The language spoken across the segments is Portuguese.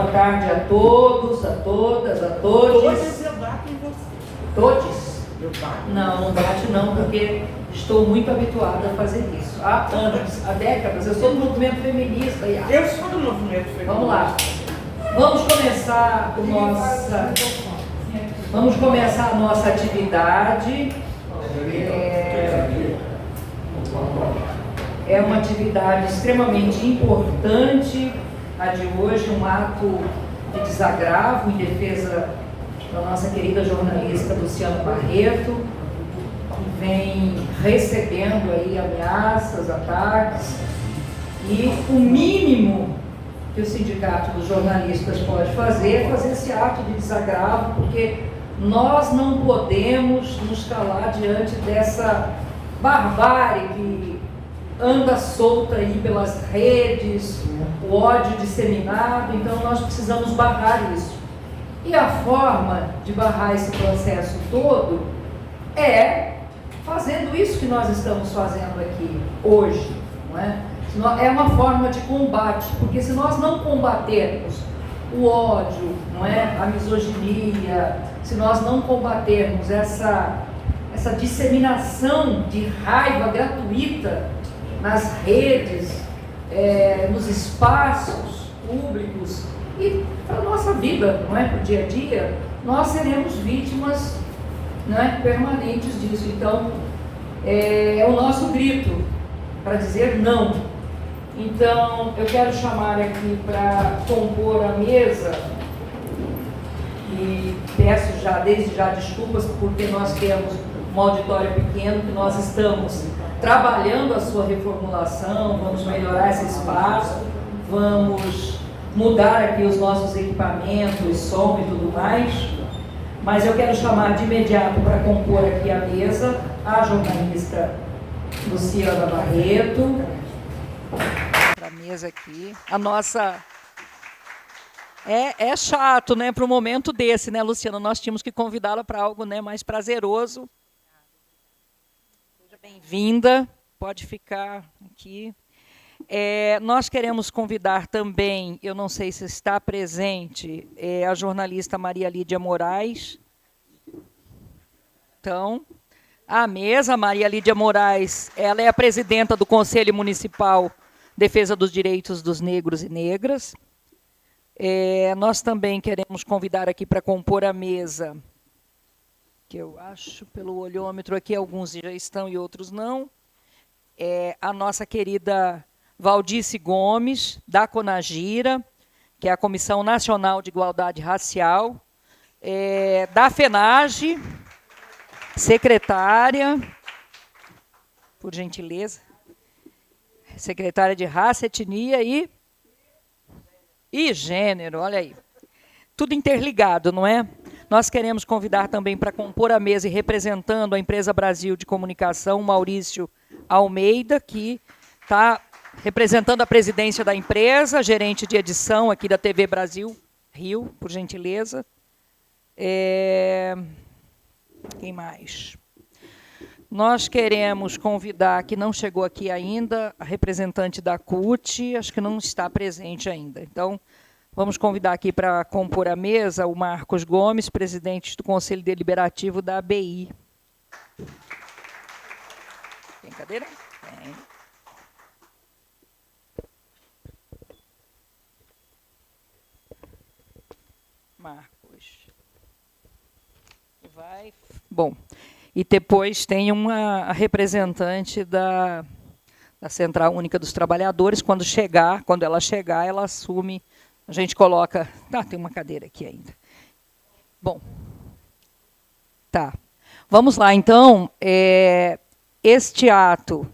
Boa tarde a todos, a todas, a todos. Todos eu bato em você. Todos? Eu bato. Não, não bate não, porque estou muito habituada a fazer isso. Há anos, há décadas, eu sou do movimento feminista. Eu sou do movimento feminista. Vamos lá. Vamos começar a nossa atividade. É uma atividade extremamente importante, a de hoje, um ato de desagravo em defesa da nossa querida jornalista Luciana Barreto, que vem recebendo aí ameaças, ataques, e o mínimo que o Sindicato dos Jornalistas pode fazer é fazer esse ato de desagravo, porque nós não podemos nos calar diante dessa barbárie que anda solta aí pelas redes, o ódio disseminado. Então nós precisamos barrar isso. E a forma de barrar esse processo todo é fazendo isso que nós estamos fazendo aqui hoje, não é? É uma forma de combate, porque se nós não combatermos o ódio, não é? A misoginia, se nós não combatermos essa disseminação de raiva gratuita nas redes, nos espaços públicos e para a nossa vida, não é? Para o dia a dia, nós seremos vítimas, não é? Permanentes disso. Então, é o nosso grito para dizer não. Então, eu quero chamar aqui para compor a mesa, e peço desde já desculpas, porque nós temos um auditório pequeno, que nós estamos trabalhando a sua reformulação, vamos melhorar esse espaço, vamos mudar aqui os nossos equipamentos, som e tudo mais, mas eu quero chamar de imediato para compor aqui a mesa a jornalista Luciana Barreto. Para a mesa aqui, a nossa... É chato, né, para um momento desse, né, Luciana? Nós tínhamos que convidá-la para algo, né, mais prazeroso. Seja bem-vinda, pode ficar aqui. Nós queremos convidar também, eu não sei se está presente, a jornalista Maria Lídia Moraes. Então, à mesa, Maria Lídia Moraes, ela é a presidenta do Conselho Municipal Defesa dos Direitos dos Negros e Negras. Nós também queremos convidar aqui para compor a mesa, que eu acho, pelo olhômetro aqui, alguns já estão e outros não, a nossa querida Valdice Gomes, da CONAGIRA, que é a Comissão Nacional de Igualdade Racial, da FENAGE, secretária, por gentileza, secretária de Raça, Etnia e gênero, olha aí. Tudo interligado, não é? Nós queremos convidar também para compor a mesa e representando a Empresa Brasil de Comunicação, Maurício Almeida, que está representando a presidência da empresa, gerente de edição aqui da TV Brasil Rio, por gentileza. Quem mais? Nós queremos convidar, que não chegou aqui ainda, a representante da CUT, acho que não está presente ainda. Então, vamos convidar aqui para compor a mesa o Marcos Gomes, presidente do Conselho Deliberativo da ABI. Tem cadeira? Tem. Marcos. Vai. Bom. E depois tem a representante da Central Única dos Trabalhadores. Quando ela chegar, ela assume, a gente coloca... tem uma cadeira aqui ainda. Bom, tá. Vamos lá, então. Este ato,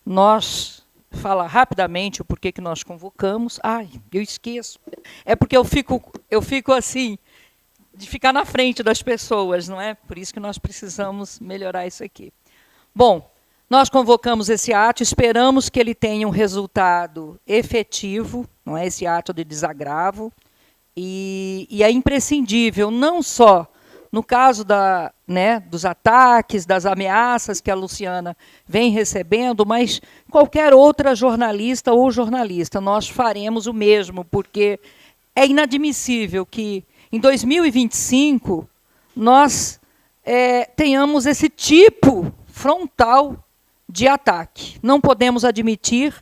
nós... Fala rapidamente o porquê que nós convocamos. Ai, eu esqueço. É porque eu fico assim... de ficar na frente das pessoas, não é? Por isso que nós precisamos melhorar isso aqui. Bom, nós convocamos esse ato, esperamos que ele tenha um resultado efetivo, não é? Esse ato de desagravo, e é imprescindível, não só no caso dos ataques, das ameaças que a Luciana vem recebendo, mas qualquer outra jornalista ou jornalista, nós faremos o mesmo, porque é inadmissível que, em 2025, nós tenhamos esse tipo frontal de ataque. Não podemos admitir,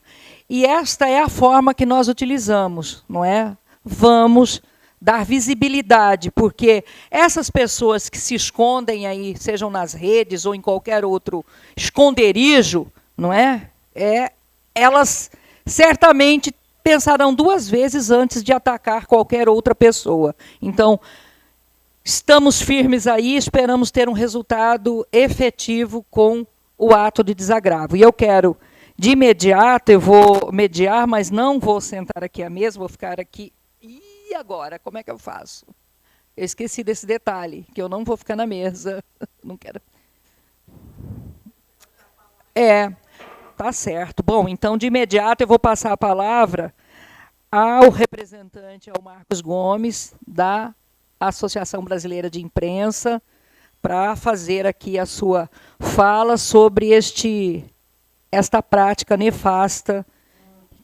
e esta é a forma que nós utilizamos, não é? Vamos dar visibilidade, porque essas pessoas que se escondem aí, sejam nas redes ou em qualquer outro esconderijo, não é? Elas certamente pensarão 2 vezes antes de atacar qualquer outra pessoa. Então, estamos firmes aí, esperamos ter um resultado efetivo com o ato de desagravo. E eu quero, de imediato, eu vou mediar, mas não vou sentar aqui à mesa, vou ficar aqui. E agora, como é que eu faço? Eu esqueci desse detalhe, que eu não vou ficar na mesa. Não quero. Tá certo. Bom, então, de imediato, eu vou passar a palavra ao representante, ao Marcos Gomes, da Associação Brasileira de Imprensa, para fazer aqui a sua fala sobre esta prática nefasta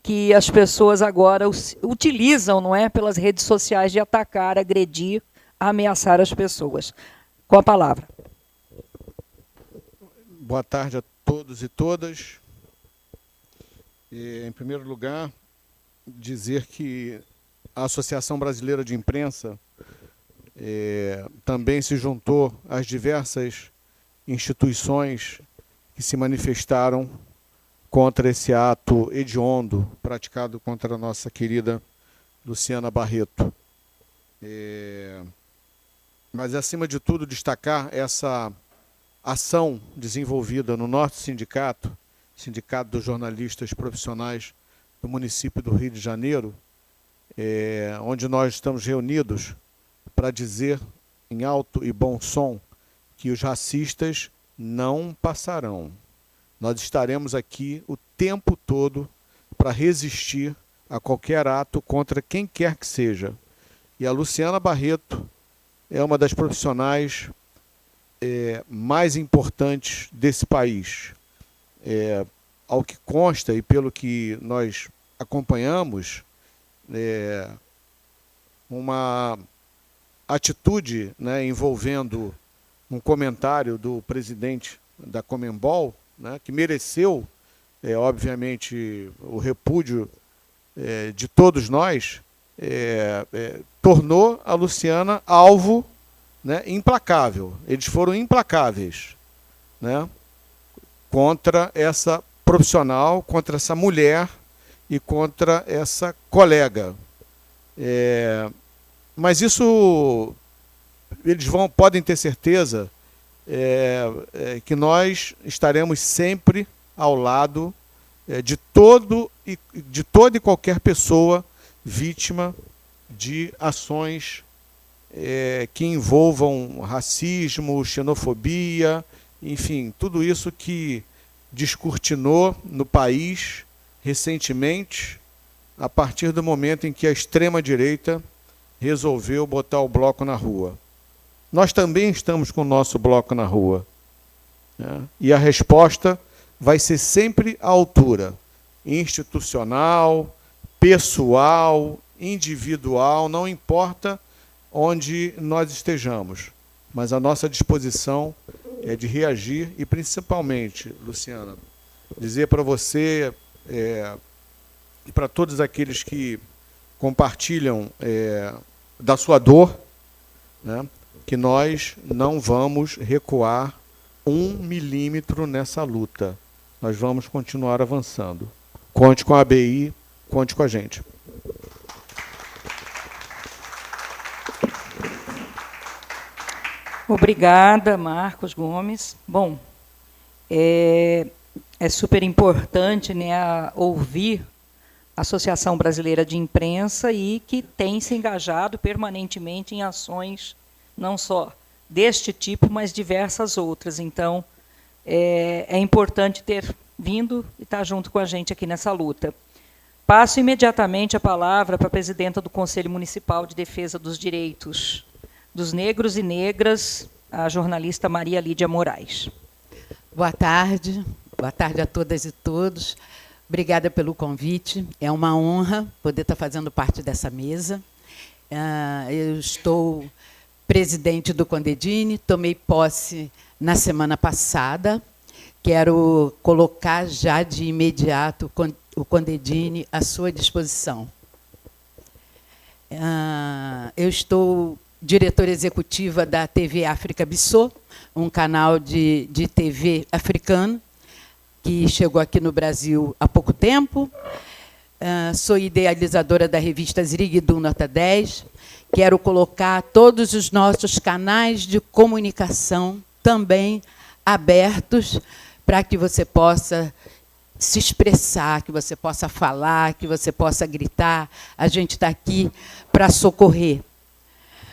que as pessoas agora utilizam, não é, pelas redes sociais de atacar, agredir, ameaçar as pessoas. Com a palavra. Boa tarde a todos e todas. Em primeiro lugar, dizer que a Associação Brasileira de Imprensa também se juntou às diversas instituições que se manifestaram contra esse ato hediondo praticado contra a nossa querida Luciana Barreto. Mas, acima de tudo, destacar essa ação desenvolvida no nosso sindicato, Sindicato dos Jornalistas Profissionais do município do Rio de Janeiro, onde nós estamos reunidos para dizer em alto e bom som que os racistas não passarão. Nós estaremos aqui o tempo todo para resistir a qualquer ato contra quem quer que seja. E a Luciana Barreto é uma das profissionais mais importantes desse país. Ao que consta e pelo que nós acompanhamos, uma atitude, né, envolvendo um comentário do presidente da Conmebol, né, que mereceu, obviamente, o repúdio de todos nós, tornou a Luciana alvo, né, implacável. Eles foram implacáveis, né, contra essa profissional, contra essa mulher e contra essa colega. Mas isso, eles podem ter certeza que nós estaremos sempre ao lado de toda e qualquer pessoa vítima de ações que envolvam racismo, xenofobia, enfim, tudo isso que descortinou no país recentemente, a partir do momento em que a extrema-direita resolveu botar o bloco na rua. Nós também estamos com o nosso bloco na rua, né? E a resposta vai ser sempre à altura, institucional, pessoal, individual, não importa onde nós estejamos, mas a nossa disposição é de reagir e, principalmente, Luciana, dizer para você e para todos aqueles que compartilham da sua dor, né, que nós não vamos recuar 1 milímetro nessa luta. Nós vamos continuar avançando. Conte com a ABI, conte com a gente. Obrigada, Marcos Gomes. Bom, é super importante, né, ouvir a Associação Brasileira de Imprensa e que tem se engajado permanentemente em ações não só deste tipo, mas diversas outras. Então, é importante ter vindo e estar junto com a gente aqui nessa luta. Passo imediatamente a palavra para a presidenta do Conselho Municipal de Defesa dos Direitos dos Negros e Negras, a jornalista Maria Lídia Moraes. Boa tarde a todas e todos. Obrigada pelo convite. É uma honra poder estar fazendo parte dessa mesa. Eu estou presidente do Condedine, tomei posse na semana passada. Quero colocar já de imediato o Condedine à sua disposição. Eu estou diretora executiva da TV África Bissau, um canal de TV africano, que chegou aqui no Brasil há pouco tempo. Sou idealizadora da revista Ziriguidum Nota 10. Quero colocar todos os nossos canais de comunicação também abertos para que você possa se expressar, que você possa falar, que você possa gritar. A gente está aqui para socorrer.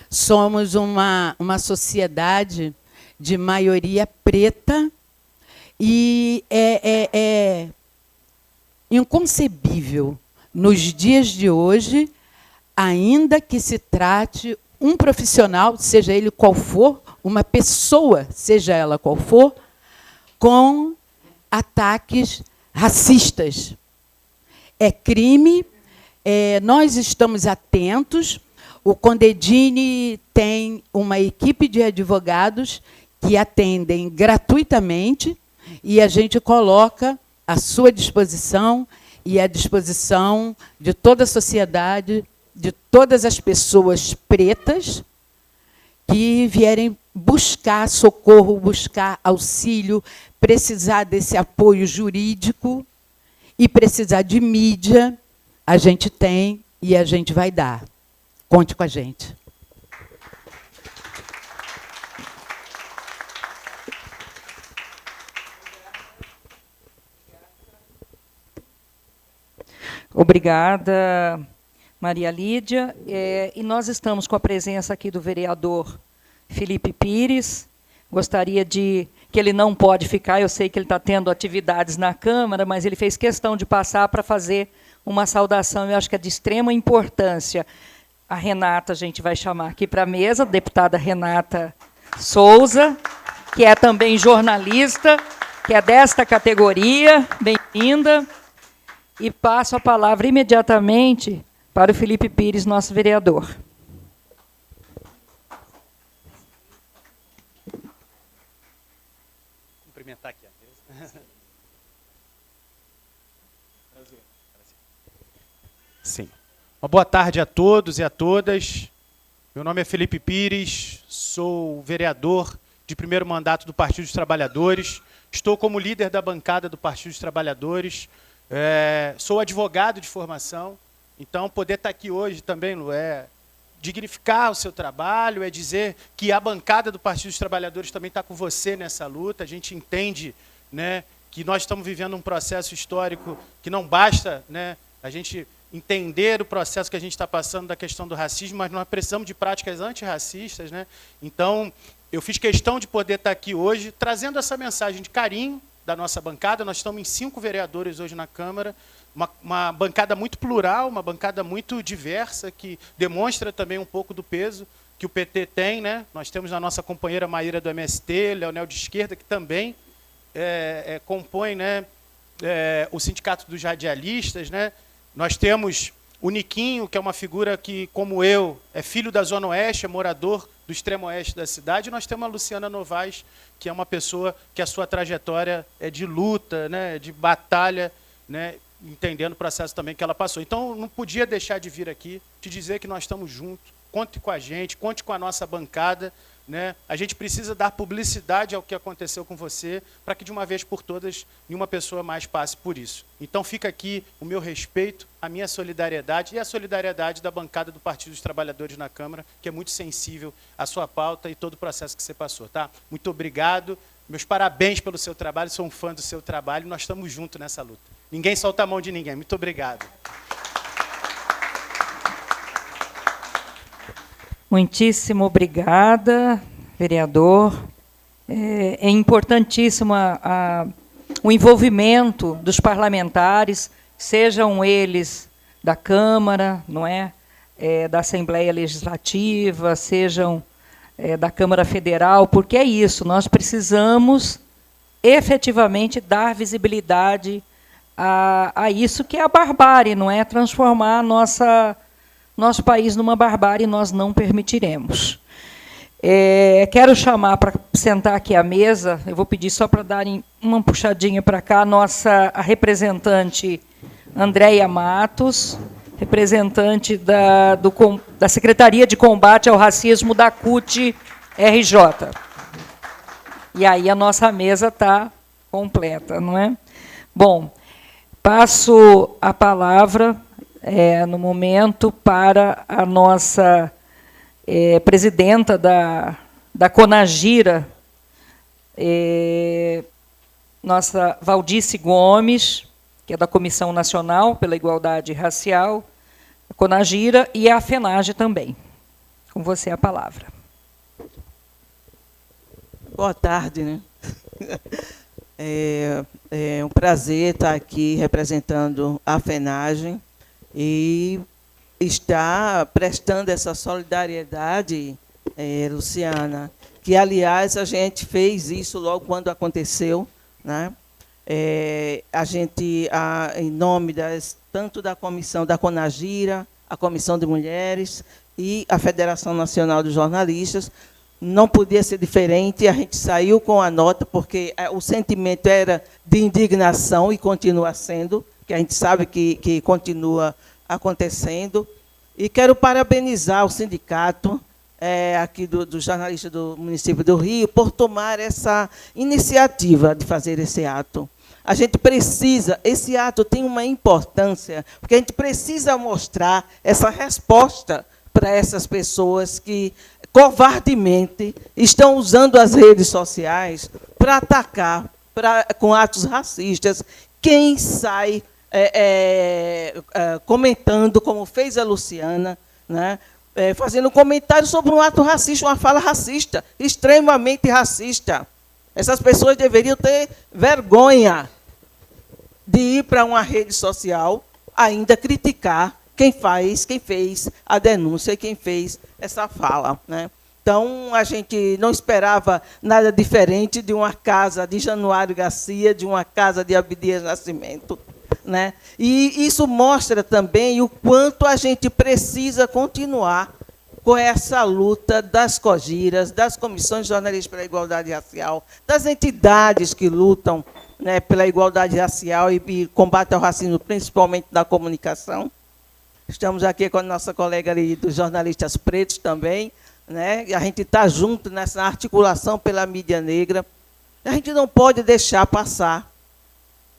Somos uma sociedade de maioria preta e é inconcebível, nos dias de hoje, ainda que se trate um profissional, seja ele qual for, uma pessoa, seja ela qual for, com ataques racistas. É crime, nós estamos atentos. O Condedine tem uma equipe de advogados que atendem gratuitamente e a gente coloca à sua disposição e à disposição de toda a sociedade, de todas as pessoas pretas que vierem buscar socorro, buscar auxílio, precisar desse apoio jurídico e precisar de mídia, a gente tem e a gente vai dar. Conte com a gente. Obrigada, Maria Lídia. E nós estamos com a presença aqui do vereador Felipe Pires. Gostaria que ele não pode ficar, eu sei que ele está tendo atividades na Câmara, mas ele fez questão de passar para fazer uma saudação, eu acho que é de extrema importância. A Renata, a gente vai chamar aqui para a mesa, a deputada Renata Souza, que é também jornalista, que é desta categoria, bem-vinda. E passo a palavra imediatamente para o Felipe Pires, nosso vereador. Vou cumprimentar aqui. Sim. Uma boa tarde a todos e a todas. Meu nome é Felipe Pires, sou vereador de primeiro mandato do Partido dos Trabalhadores. Estou como líder da bancada do Partido dos Trabalhadores. Sou advogado de formação, então poder estar aqui hoje também, Lu, é dignificar o seu trabalho, é dizer que a bancada do Partido dos Trabalhadores também está com você nessa luta. A gente entende, né, que nós estamos vivendo um processo histórico que não basta, né, a gente entender o processo que a gente está passando da questão do racismo, mas nós precisamos de práticas antirracistas, né? Então, eu fiz questão de poder estar aqui hoje trazendo essa mensagem de carinho da nossa bancada. Nós estamos em 5 vereadores hoje na Câmara, uma bancada muito plural, uma bancada muito diversa, que demonstra também um pouco do peso que o PT tem, né? Nós temos a nossa companheira Maíra do MST, Leonel de Esquerda, que também compõe, né, o Sindicato dos Radialistas, né? Nós temos o Niquinho, que é uma figura que, como eu, é filho da Zona Oeste, é morador do extremo oeste da cidade. E nós temos a Luciana Novaes, que é uma pessoa que a sua trajetória é de luta, né, de batalha, né, entendendo o processo também que ela passou. Então, não podia deixar de vir aqui te dizer que nós estamos juntos. Conte com a gente, conte com a nossa bancada, né? A gente precisa dar publicidade ao que aconteceu com você, para que de uma vez por todas nenhuma pessoa mais passe por isso. Então fica aqui o meu respeito, a minha solidariedade e a solidariedade da bancada do Partido dos Trabalhadores na Câmara, que é muito sensível à sua pauta e todo o processo que você passou. Tá? Muito obrigado, meus parabéns pelo seu trabalho, sou um fã do seu trabalho, nós estamos juntos nessa luta. Ninguém solta a mão de ninguém. Muito obrigado. Muitíssimo obrigada, vereador. É importantíssimo o envolvimento dos parlamentares, sejam eles da Câmara, não é? Da Assembleia Legislativa, sejam da Câmara Federal, porque é isso, nós precisamos efetivamente dar visibilidade a isso que é a barbárie, não é? Transformar nosso país numa barbárie nós não permitiremos. Quero chamar para sentar aqui à mesa, eu vou pedir só para darem uma puxadinha para cá, a representante Andréia Matos, representante da Secretaria de Combate ao Racismo da CUT-RJ. E aí a nossa mesa está completa, não é? Bom, passo a palavra, no momento, para a nossa presidenta da CONAGIRA, nossa Valdice Gomes, que é da Comissão Nacional pela Igualdade Racial, a CONAGIRA, e a FENAGE também. Com você a palavra. Boa tarde, né? É um prazer estar aqui representando a FENAGE e estar prestando essa solidariedade, Luciana, que, aliás, a gente fez isso logo quando aconteceu, né? A gente, em nome tanto da comissão da CONAGIRA, a Comissão de Mulheres e a Federação Nacional dos Jornalistas, não podia ser diferente, a gente saiu com a nota, porque o sentimento era de indignação, e continua sendo, que a gente sabe que continua acontecendo. E quero parabenizar o sindicato aqui do jornalista do município do Rio por tomar essa iniciativa de fazer esse ato. A gente precisa, esse ato tem uma importância, porque a gente precisa mostrar essa resposta para essas pessoas que covardemente estão usando as redes sociais para atacar, com atos racistas, quem sai comentando, como fez a Luciana, né, fazendo comentário sobre um ato racista, uma fala racista, extremamente racista. Essas pessoas deveriam ter vergonha de ir para uma rede social, ainda criticar quem fez a denúncia e quem fez essa fala, né? Então, a gente não esperava nada diferente de uma casa de Januário Garcia, de uma casa de Abdias Nascimento, né? E isso mostra também o quanto a gente precisa continuar com essa luta das COGIRAs, das comissões jornalistas pela igualdade racial, das entidades que lutam, né, pela igualdade racial e combate ao racismo, principalmente na comunicação. Estamos aqui com a nossa colega ali dos jornalistas pretos também, né? A gente está junto nessa articulação pela mídia negra. A gente não pode deixar passar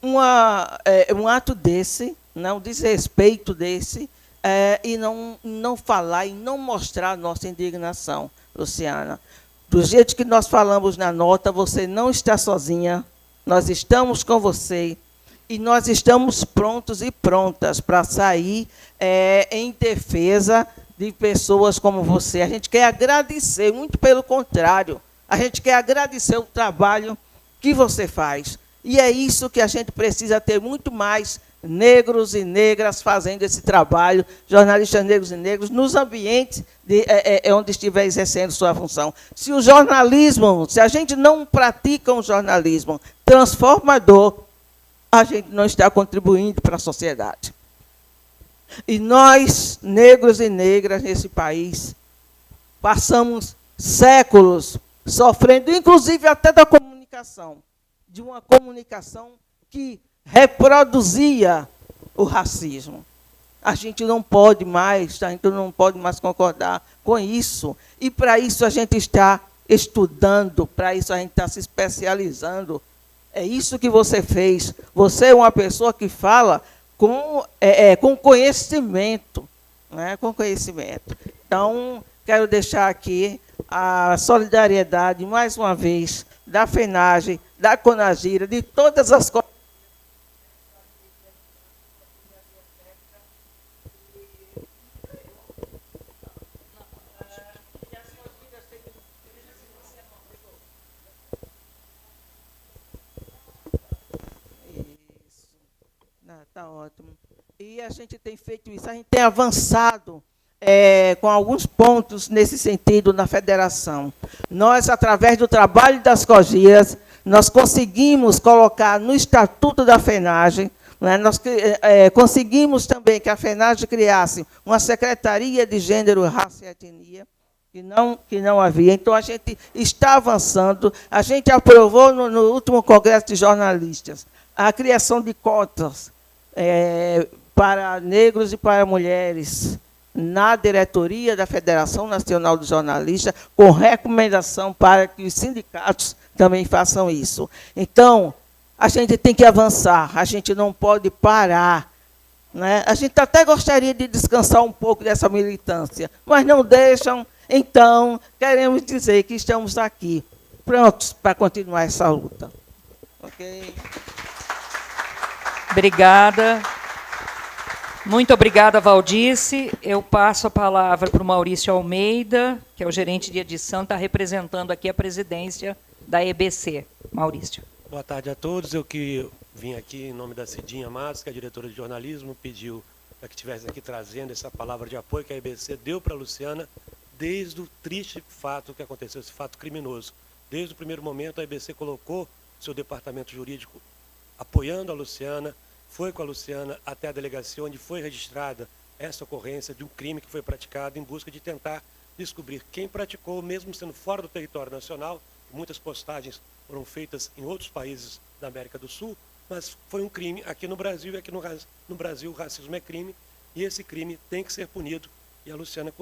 um ato desse, né, um desrespeito desse, e não falar e não mostrar a nossa indignação, Luciana. Do jeito que nós falamos na nota, você não está sozinha, nós estamos com você, e nós estamos prontos e prontas para sair em defesa de pessoas como você. A gente quer agradecer, muito pelo contrário, a gente quer agradecer o trabalho que você faz. E é isso que a gente precisa ter, muito mais negros e negras fazendo esse trabalho, jornalistas negros e negros, nos ambientes onde estiver exercendo sua função. Se a gente não pratica um jornalismo transformador, a gente não está contribuindo para a sociedade. E nós, negros e negras nesse país, passamos séculos sofrendo, inclusive até da comunicação, de uma comunicação que reproduzia o racismo. A gente não pode mais concordar com isso. E, para isso, a gente está estudando, para isso, a gente está se especializando. É isso que você fez. Você é uma pessoa que fala com conhecimento, né? Com conhecimento. Então, quero deixar aqui a solidariedade, mais uma vez, da FENAGE, da CONAGIRA, de todas as coisas. Está ótimo. E a gente tem feito isso, a gente tem avançado com alguns pontos nesse sentido na federação. Nós, através do trabalho das COGIRAs, nós conseguimos colocar no Estatuto da FENAGE Né? Nós conseguimos também que a FENAGE criasse uma Secretaria de Gênero, Raça e Etnia, que não havia. Então, a gente está avançando. A gente aprovou, no último Congresso de Jornalistas, a criação de cotas para negros e para mulheres na diretoria da Federação Nacional de Jornalistas, com recomendação para que os sindicatos também façam isso. Então, a gente tem que avançar, a gente não pode parar. Né? A gente até gostaria de descansar um pouco dessa militância, mas não deixam. Então, queremos dizer que estamos aqui, prontos para continuar essa luta. Ok? Obrigada. Muito obrigada, Valdice. Eu passo a palavra para o Maurício Almeida, que é o gerente de edição, está representando aqui a presidência da EBC. Maurício. Boa tarde a todos. Eu que vim aqui em nome da Cidinha Matos, que é a diretora de jornalismo, pediu para que estivesse aqui trazendo essa palavra de apoio que a EBC deu para a Luciana, desde o triste fato que aconteceu, esse fato criminoso. Desde o primeiro momento, a EBC colocou seu departamento jurídico apoiando a Luciana, foi com a Luciana até a delegacia, onde foi registrada essa ocorrência de um crime que foi praticado, em busca de tentar descobrir quem praticou, mesmo sendo fora do território nacional. Muitas postagens foram feitas em outros países da América do Sul, mas foi um crime aqui no Brasil, e aqui no Brasil o racismo é crime, e esse crime tem que ser punido, e a Luciana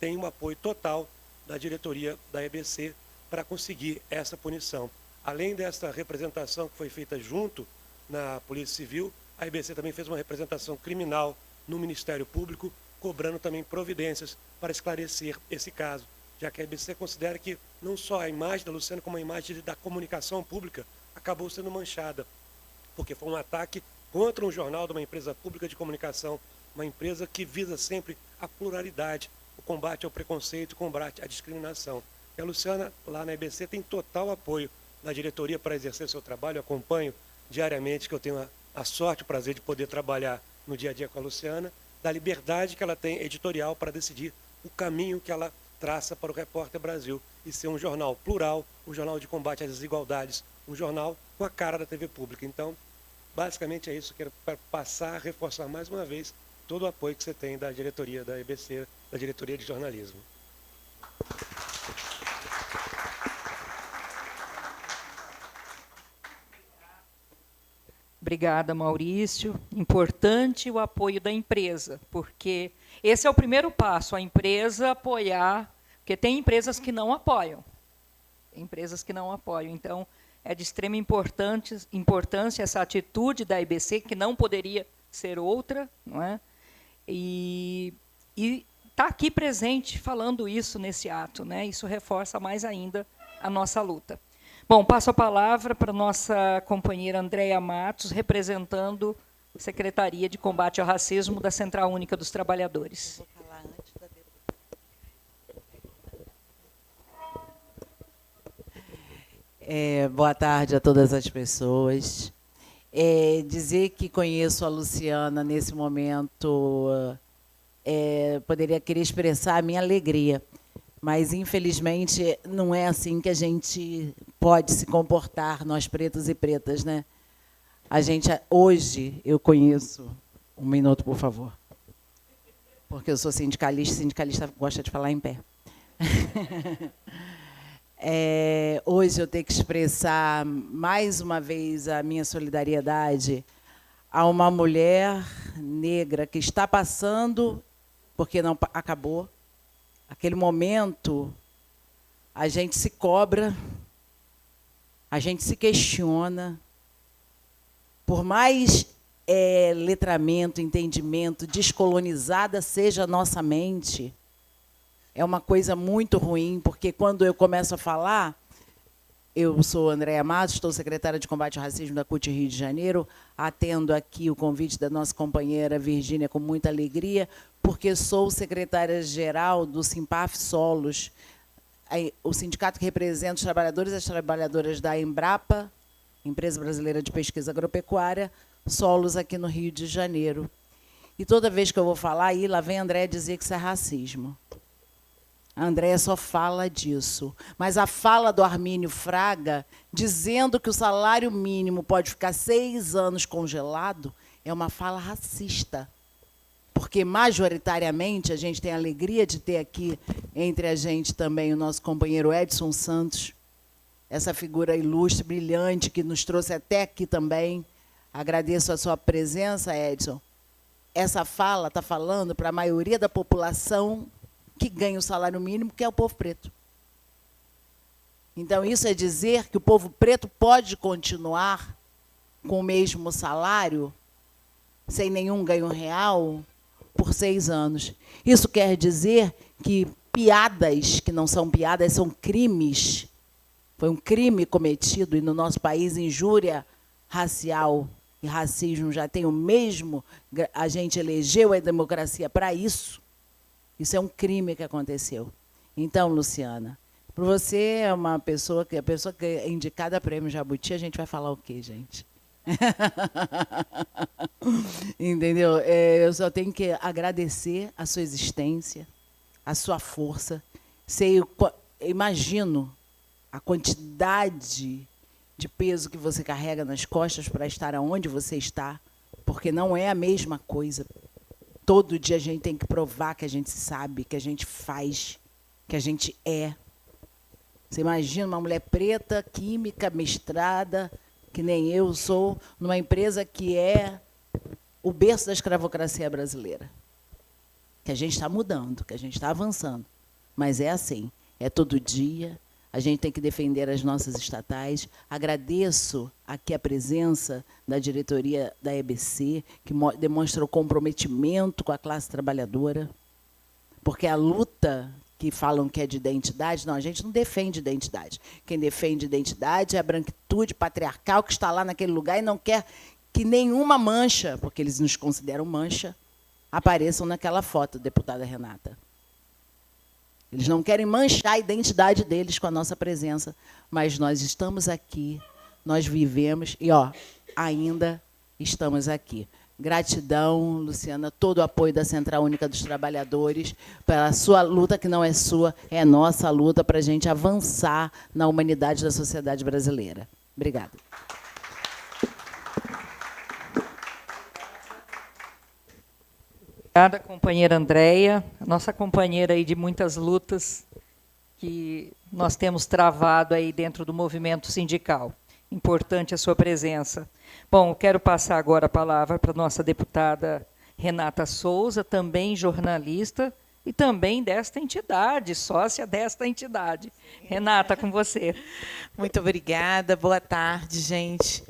tem um apoio total da diretoria da EBC para conseguir essa punição. Além dessa representação que foi feita junto na Polícia Civil, a EBC também fez uma representação criminal no Ministério Público, cobrando também providências para esclarecer esse caso, já que a EBC considera que não só a imagem da Luciana, como a imagem da comunicação pública acabou sendo manchada, porque foi um ataque contra um jornal de uma empresa pública de comunicação, uma empresa que visa sempre a pluralidade, o combate ao preconceito, o combate à discriminação. E a Luciana, lá na EBC, tem total apoio da diretoria para exercer seu trabalho. Eu acompanho diariamente, que eu tenho a sorte, o prazer de poder trabalhar no dia a dia com a Luciana, da liberdade que ela tem editorial para decidir o caminho que ela traça para o Repórter Brasil e ser um jornal plural, um jornal de combate às desigualdades, um jornal com a cara da TV pública. Então, basicamente é isso. Quero passar a reforçar mais uma vez todo o apoio que você tem da diretoria da EBC, da diretoria de jornalismo. Obrigada, Maurício. Importante o apoio da empresa, porque esse é o primeiro passo, a empresa apoiar, porque tem empresas que não apoiam. Tem empresas que não apoiam. Então, é de extrema importância essa atitude da EBC, que não poderia ser outra, não é? E está aqui presente falando isso nesse ato, né? Isso reforça mais ainda a nossa luta. Bom, passo a palavra para a nossa companheira Andréia Matos, representando a Secretaria de Combate ao Racismo da Central Única dos Trabalhadores. Boa tarde a todas as pessoas. Dizer que conheço a Luciana nesse momento, poderia querer expressar a minha alegria, mas, infelizmente, não é assim que a gente pode se comportar, nós pretos e pretas, né? Hoje, eu conheço... Um minuto, por favor. Porque eu sou sindicalista gosta de falar em pé. Hoje eu tenho que expressar, mais uma vez, a minha solidariedade a uma mulher negra que está passando, porque não acabou, aquele momento, a gente se cobra, a gente se questiona, por mais letramento, entendimento, descolonizada seja a nossa mente, é uma coisa muito ruim, porque quando eu começo a falar, eu sou Andréia Matos, estou secretária de Combate ao Racismo da CUT Rio de Janeiro, atendo aqui o convite da nossa companheira Virgínia com muita alegria, porque sou secretária-geral do Simpaf Solos, o sindicato que representa os trabalhadores e as trabalhadoras da Embrapa, Empresa Brasileira de Pesquisa Agropecuária, Solos aqui no Rio de Janeiro. E toda vez que eu vou falar, aí lá vem a Andréia dizer que isso é racismo. A Andréia só fala disso. Mas a fala do Armínio Fraga, dizendo que o salário mínimo pode ficar 6 anos congelado, é uma fala racista. Porque, majoritariamente, a gente tem a alegria de ter aqui entre a gente também o nosso companheiro Edson Santos, essa figura ilustre, brilhante, que nos trouxe até aqui também. Agradeço a sua presença, Edson. Essa fala está falando para a maioria da população que ganha o salário mínimo, que é o povo preto. Então, isso é dizer que o povo preto pode continuar com o mesmo salário, sem nenhum ganho real, por 6 anos. Isso quer dizer que piadas que não são piadas, são crimes. Foi um crime cometido, e no nosso país, injúria racial e racismo já tem o mesmo, a gente elegeu a democracia para isso. Isso é um crime que aconteceu. Então, Luciana, para você é uma pessoa que é indicada a prêmio Jabuti, a gente vai falar o quê, gente? Entendeu? Eu só tenho que agradecer a sua existência, a sua força. Imagino a quantidade de peso que você carrega nas costas para estar onde você está, porque não é a mesma coisa. Todo dia a gente tem que provar que a gente sabe, que a gente faz, que a gente é. Você imagina uma mulher preta, química, mestrada, que nem eu sou, numa empresa que é o berço da escravocracia brasileira. Que a gente está mudando, que a gente está avançando. Mas é assim, é todo dia, a gente tem que defender as nossas estatais. Agradeço aqui a presença da diretoria da EBC, que demonstra o comprometimento com a classe trabalhadora, porque a luta que falam que é de identidade, não, a gente não defende identidade. Quem defende identidade é a branquitude patriarcal que está lá naquele lugar e não quer que nenhuma mancha, porque eles nos consideram mancha, apareçam naquela foto, deputada Renata. Eles não querem manchar a identidade deles com a nossa presença, mas nós estamos aqui, nós vivemos e, ainda estamos aqui. Gratidão, Luciana, todo o apoio da Central Única dos Trabalhadores, pela sua luta, que não é sua, é nossa luta para a gente avançar na humanidade da sociedade brasileira. Obrigada. Obrigada, companheira Andréia, nossa companheira aí de muitas lutas que nós temos travado aí dentro do movimento sindical. Importante a sua presença. Bom, eu quero passar agora a palavra para a nossa deputada Renata Souza, também jornalista e também desta entidade, sócia desta entidade. Renata, com você. Muito obrigada, boa tarde, gente.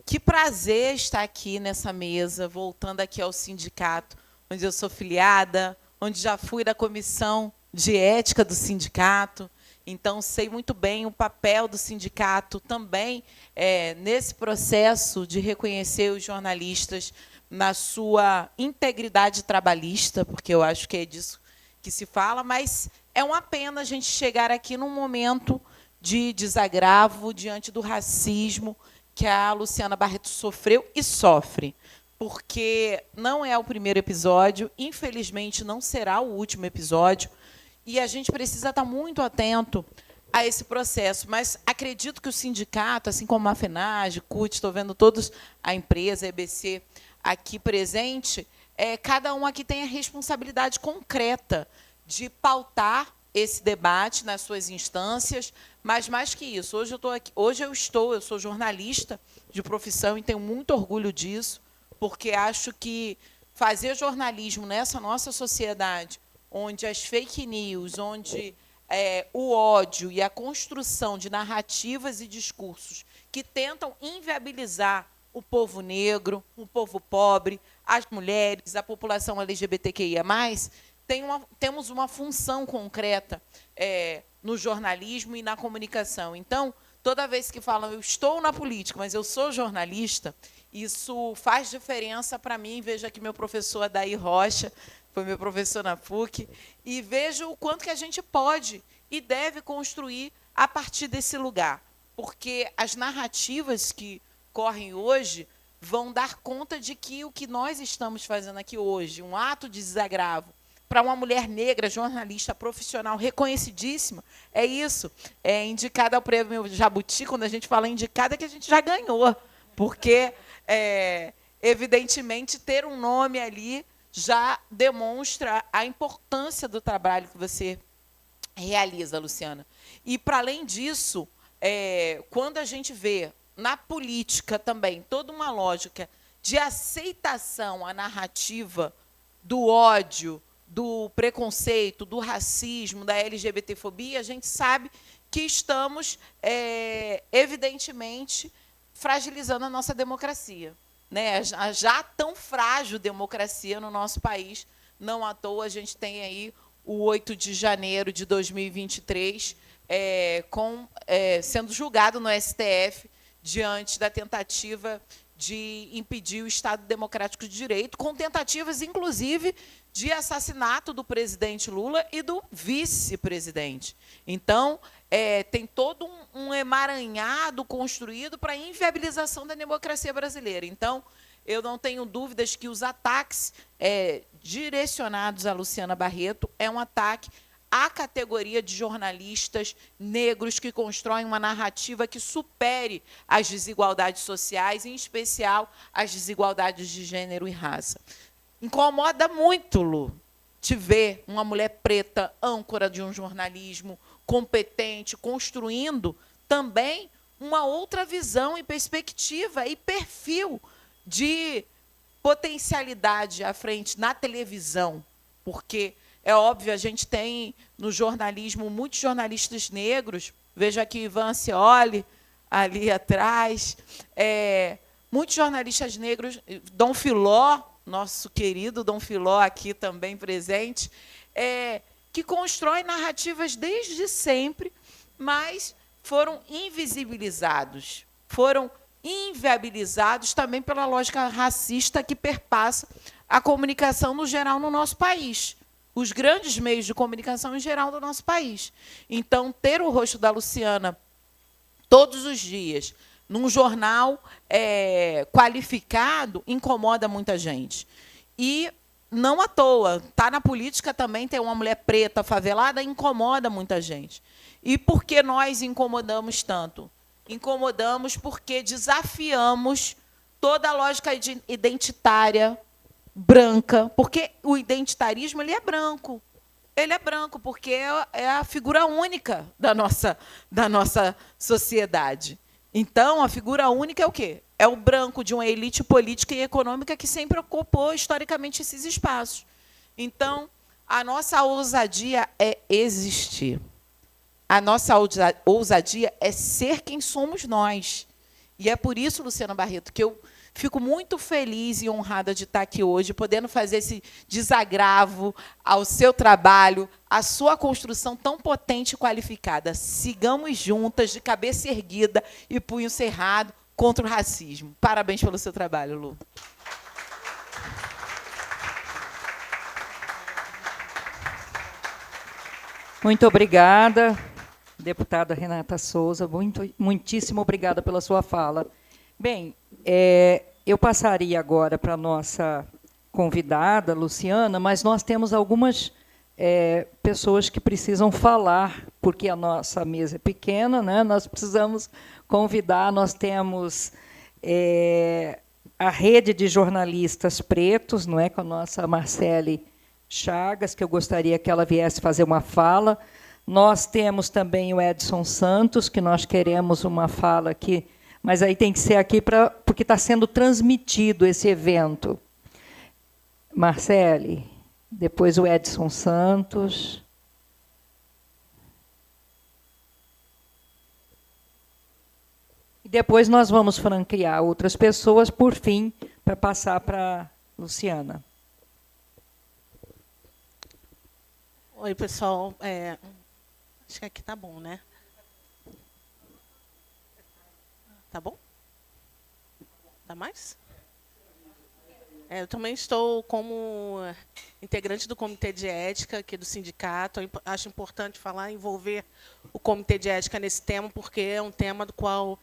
Que prazer estar aqui nessa mesa, voltando aqui ao sindicato, onde eu sou filiada, onde já fui da comissão de ética do sindicato. Então, sei muito bem o papel do sindicato também nesse processo de reconhecer os jornalistas na sua integridade trabalhista, porque eu acho que é disso que se fala, mas é uma pena a gente chegar aqui num momento de desagravo diante do racismo que a Luciana Barreto sofreu e sofre, porque não é o primeiro episódio, infelizmente não será o último episódio, e a gente precisa estar muito atento a esse processo. Mas acredito que o sindicato, assim como a FENAGE, CUT, estou vendo todos, a empresa, a EBC, aqui presente, cada um aqui tem a responsabilidade concreta de pautar esse debate nas suas instâncias, mas mais que isso, hoje eu sou jornalista de profissão e tenho muito orgulho disso, porque acho que fazer jornalismo nessa nossa sociedade, onde as fake news, onde o ódio e a construção de narrativas e discursos que tentam inviabilizar o povo negro, o povo pobre, as mulheres, a população LGBTQIA+, temos uma função concreta no jornalismo e na comunicação. Então, toda vez que falam, eu estou na política, mas eu sou jornalista, isso faz diferença para mim. Vejo aqui meu professor Adair Rocha, foi meu professor na PUC, e vejo o quanto que a gente pode e deve construir a partir desse lugar. Porque as narrativas que correm hoje vão dar conta de que o que nós estamos fazendo aqui hoje, um ato de desagravo, para uma mulher negra, jornalista, profissional, reconhecidíssima, é isso. É indicada ao prêmio Jabuti. Quando a gente fala indicada, é que a gente já ganhou. Porque evidentemente, ter um nome ali já demonstra a importância do trabalho que você realiza, Luciana. E, para além disso, quando a gente vê na política também toda uma lógica de aceitação à narrativa do ódio, do preconceito, do racismo, da LGBTfobia, a gente sabe que estamos, evidentemente, fragilizando a nossa democracia. Né? A já tão frágil democracia no nosso país, não à toa a gente tem aí o 8 de janeiro de 2023 sendo julgado no STF diante da tentativa de impedir o Estado Democrático de Direito, com tentativas, inclusive, de assassinato do presidente Lula e do vice-presidente. Então, tem todo um emaranhado construído para a inviabilização da democracia brasileira. Então, eu não tenho dúvidas que os ataques direcionados a Luciana Barreto é um ataque à categoria de jornalistas negros que constroem uma narrativa que supere as desigualdades sociais, em especial as desigualdades de gênero e raça. Incomoda muito, Lu, te ver uma mulher preta, âncora de um jornalismo competente, construindo também uma outra visão e perspectiva e perfil de potencialidade à frente na televisão, porque é óbvio, a gente tem no jornalismo muitos jornalistas negros, veja aqui Ivan Ancioli, ali atrás, muitos jornalistas negros, Dom Filó, nosso querido Dom Filó aqui também presente, que constrói narrativas desde sempre, mas foram invisibilizados, foram inviabilizados também pela lógica racista que perpassa a comunicação no geral no nosso país, os grandes meios de comunicação em geral do nosso país. Então, ter o rosto da Luciana todos os dias num jornal qualificado incomoda muita gente. E não à toa, tá na política também ter uma mulher preta, favelada, incomoda muita gente. E por que nós incomodamos tanto? Incomodamos porque desafiamos toda a lógica identitária branca, porque o identitarismo ele é branco. Ele é branco porque é a figura única da nossa sociedade. Então, a figura única é o quê? É o branco de uma elite política e econômica que sempre ocupou, historicamente, esses espaços. Então, a nossa ousadia é existir. A nossa ousadia é ser quem somos nós. E é por isso, Luciana Barreto, que eu fico muito feliz e honrada de estar aqui hoje, podendo fazer esse desagravo ao seu trabalho, à sua construção tão potente e qualificada. Sigamos juntas, de cabeça erguida e punho cerrado, contra o racismo. Parabéns pelo seu trabalho, Lu. Muito obrigada, deputada Renata Souza. Muitíssimo obrigada pela sua fala. Bem, eu passaria agora para a nossa convidada, Luciana, mas nós temos algumas pessoas que precisam falar, porque a nossa mesa é pequena, né? Nós precisamos convidar, nós temos a rede de jornalistas pretos, não é, com a nossa Marcele Chagas, que eu gostaria que ela viesse fazer uma fala. Nós temos também o Edson Santos, que nós queremos uma fala aqui, mas aí tem que ser aqui porque está sendo transmitido esse evento. Marcele, depois o Edson Santos. E depois nós vamos franquear outras pessoas, por fim, para passar para a Luciana. Oi, pessoal. Acho que aqui está bom, né? Tá bom? Dá mais? Eu também estou como integrante do Comitê de Ética aqui do sindicato. Acho importante envolver o Comitê de Ética nesse tema, porque é um tema do qual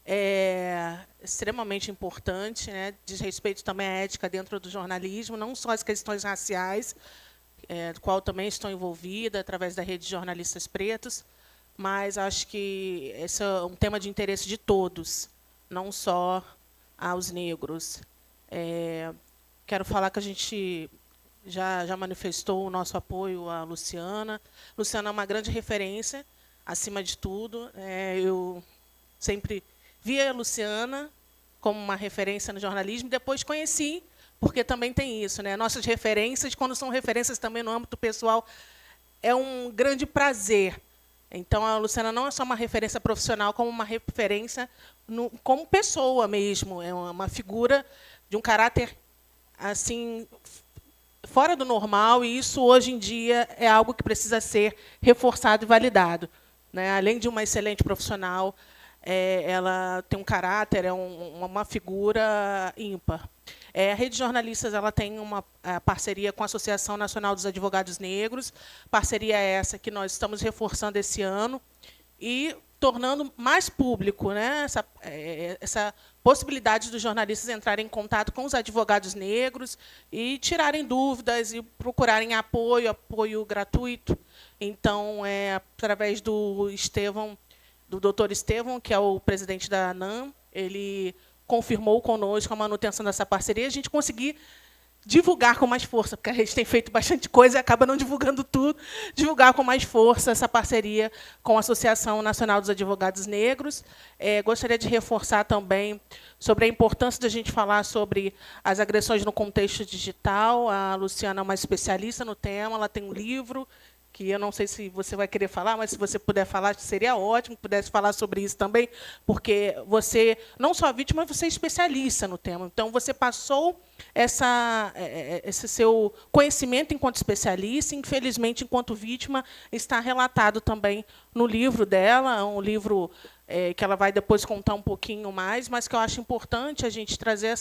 é extremamente importante, né? Diz respeito também à ética dentro do jornalismo, não só as questões raciais, do qual também estou envolvida através da rede de jornalistas pretos, mas acho que esse é um tema de interesse de todos, não só aos negros. Quero falar que a gente já manifestou o nosso apoio à Luciana. Luciana é uma grande referência, acima de tudo. Eu sempre vi a Luciana como uma referência no jornalismo, depois conheci, porque também tem isso, né? Nossas referências, quando são referências também no âmbito pessoal, é um grande prazer. Então, a Luciana não é só uma referência profissional, como uma referência como pessoa mesmo. É uma figura de um caráter assim fora do normal, e isso, hoje em dia, é algo que precisa ser reforçado e validado, né? Além de uma excelente profissional, ela tem um caráter, é uma figura ímpar. A Rede de Jornalistas ela tem uma parceria com a Associação Nacional dos Advogados Negros, parceria essa que nós estamos reforçando esse ano e tornando mais público, né, essa possibilidade dos jornalistas entrarem em contato com os advogados negros e tirarem dúvidas e procurarem apoio gratuito. Então, através do doutor Estevão, que é o presidente da ANAM, ele confirmou conosco a manutenção dessa parceria, a gente conseguir divulgar com mais força, porque a gente tem feito bastante coisa e acaba não divulgando tudo, divulgar com mais força essa parceria com a Associação Nacional dos Advogados Negros. Gostaria de reforçar também sobre a importância da gente falar sobre as agressões no contexto digital. A Luciana é uma especialista no tema, ela tem um livro que eu não sei se você vai querer falar, mas se você puder falar, seria ótimo que pudesse falar sobre isso também, porque você, não só vítima, mas você é especialista no tema. Então, você passou esse seu conhecimento enquanto especialista, infelizmente, enquanto vítima, está relatado também no livro dela, um livro que ela vai depois contar um pouquinho mais, mas que eu acho importante a gente trazer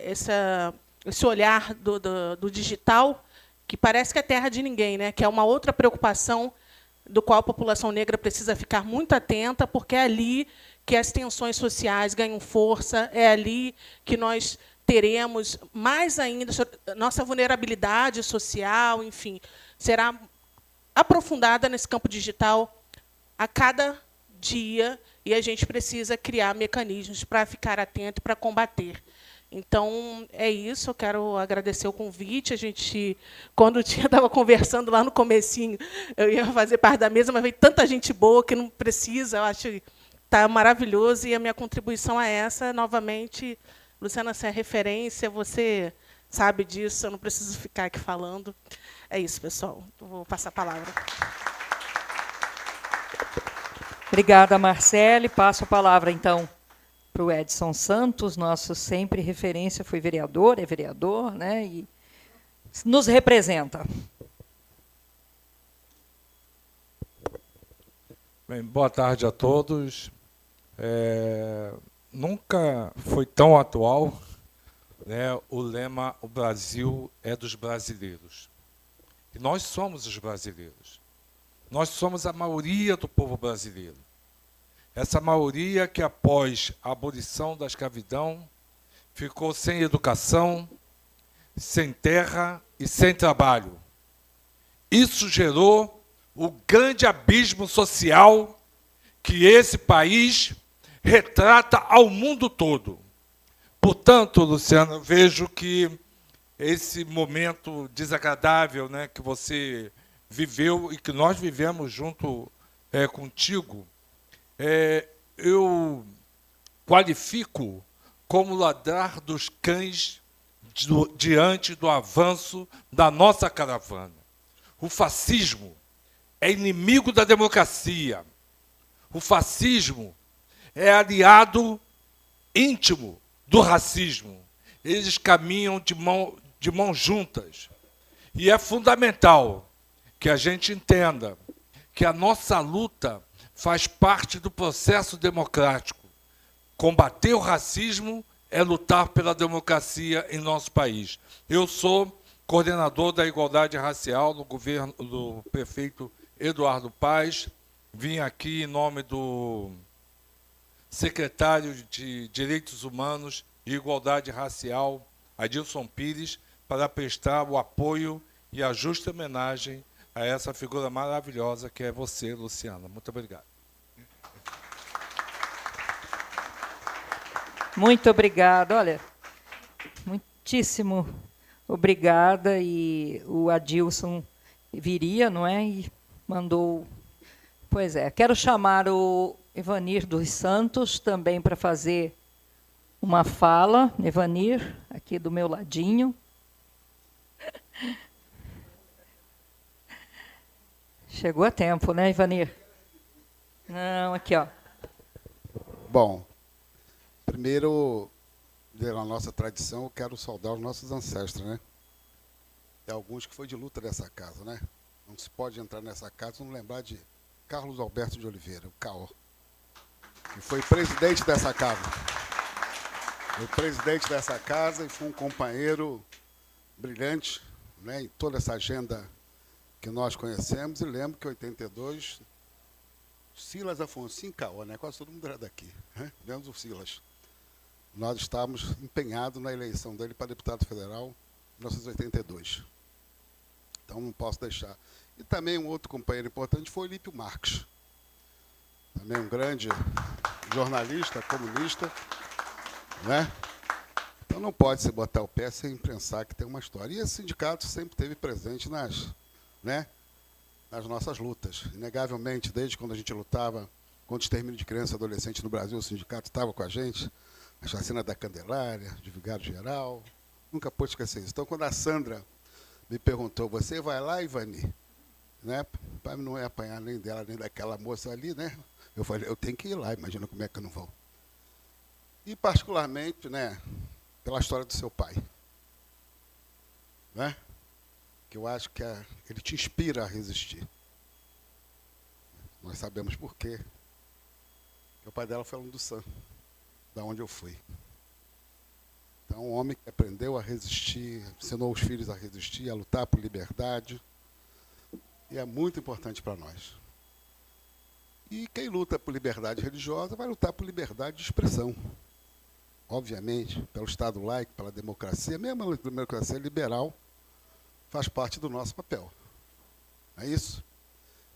esse olhar do digital, que parece que é terra de ninguém, né? Que é uma outra preocupação do qual a população negra precisa ficar muito atenta, porque é ali que as tensões sociais ganham força, é ali que nós teremos mais ainda nossa vulnerabilidade social, enfim, será aprofundada nesse campo digital a cada dia, e a gente precisa criar mecanismos para ficar atento, para combater. Então, é isso, eu quero agradecer o convite. A gente, quando estava conversando lá no comecinho, eu ia fazer parte da mesa, mas veio tanta gente boa que não precisa, eu acho que está maravilhoso, e a minha contribuição é essa. Novamente, Luciana, você é referência, você sabe disso, eu não preciso ficar aqui falando. É isso, pessoal. Eu vou passar a palavra. Obrigada, Marcele. Passo a palavra, então, para o Edson Santos, nosso sempre referência, foi vereador, é vereador, né, e nos representa. Bem, boa tarde a todos. Nunca foi tão atual, né, o lema "O Brasil é dos brasileiros". E nós somos os brasileiros. Nós somos a maioria do povo brasileiro. Essa maioria que, após a abolição da escravidão, ficou sem educação, sem terra e sem trabalho. Isso gerou o grande abismo social que esse país retrata ao mundo todo. Portanto, Luciana, vejo que esse momento desagradável, né, que você viveu e que nós vivemos junto contigo, eu qualifico como ladrar dos cães diante do avanço da nossa caravana. O fascismo é inimigo da democracia. O fascismo é aliado íntimo do racismo. Eles caminham de mãos juntas. E é fundamental que a gente entenda que a nossa luta faz parte do processo democrático. Combater o racismo é lutar pela democracia em nosso país. Eu sou coordenador da igualdade racial no governo do prefeito Eduardo Paes. Vim aqui em nome do secretário de Direitos Humanos e Igualdade Racial, Adilson Pires, para prestar o apoio e a justa homenagem a essa figura maravilhosa que é você, Luciana. Muito obrigado. Muito obrigada. Olha, Muitíssimo obrigada. E o Adilson viria, não é? E mandou... Pois é. Quero chamar o Evanir dos Santos também para fazer uma fala. Evanir, aqui do meu ladinho. Chegou a tempo, né, Evanir? Não, aqui, ó. Bom, primeiro, pela nossa tradição, eu quero saudar os nossos ancestros, né? Tem alguns que foi de luta dessa casa, né? Não se pode entrar nessa casa e não lembrar de Carlos Alberto de Oliveira, o Caó, que foi presidente dessa casa. Foi presidente dessa casa e foi um companheiro brilhante, né, em toda essa agenda que nós conhecemos. E lembro que em 82, Silas Afonso Caó, né, quase todo mundo era daqui, né, menos o Silas. Nós estávamos empenhados na eleição dele para deputado federal em 1982. Então não posso deixar. E também um outro companheiro importante foi o Olímpio Marques, também um grande jornalista, comunista, né? Então não pode se botar o pé sem pensar que tem uma história. E esse sindicato sempre esteve presente nas nossas lutas. Inegavelmente, desde quando a gente lutava contra o extermínio de criança e adolescente no Brasil, o sindicato estava com a gente. A chacina da Candelária, de Vigário Geral, nunca pude esquecer isso. Então, quando a Sandra me perguntou, você vai lá, Ivani? Né? Para não é apanhar nem dela, nem daquela moça ali, né? Eu falei, eu tenho que ir lá, imagina como é que eu não vou. E, particularmente, né, pela história do seu pai. Né? Que eu acho que ele te inspira a resistir. Nós sabemos por quê. Porque o pai dela foi aluno do SAM, da onde eu fui. Então, um homem que aprendeu a resistir, ensinou os filhos a resistir, a lutar por liberdade. E é muito importante para nós. E quem luta por liberdade religiosa vai lutar por liberdade de expressão. Obviamente, pelo Estado laico, pela democracia, mesmo a democracia liberal, faz parte do nosso papel. Não é isso?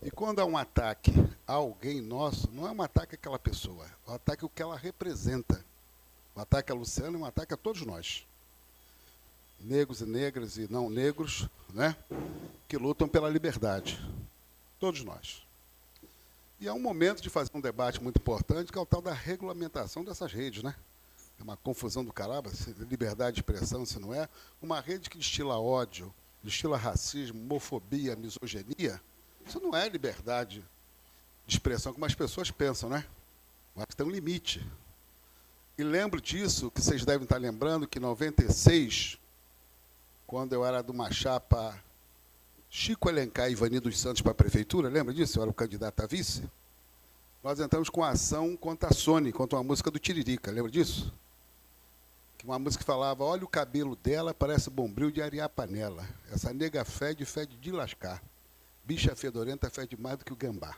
E quando há um ataque a alguém nosso, não é um ataque àquela pessoa, é um ataque ao que ela representa. O ataque a Luciana é um ataque a todos nós. Negros e negras e não negros, né, que lutam pela liberdade. Todos nós. E é um momento de fazer um debate muito importante, que é o tal da regulamentação dessas redes, né? É uma confusão do caramba, se liberdade de expressão, se não é. Uma rede que destila ódio, destila racismo, homofobia, misoginia, isso não é liberdade de expressão, como as pessoas pensam, né? Mas tem um limite. E lembro disso, que vocês devem estar lembrando, que em 96, quando eu era de uma chapa Chico Alencar e Ivani dos Santos para a prefeitura, lembra disso? Eu era o candidato a vice. Nós entramos com a ação contra a Sony, contra uma música do Tiririca, lembra disso? Que uma música que falava, olha o cabelo dela, parece bombril de arear panela. Essa nega fede de lascar. Bicha fedorenta fede mais do que o gambá.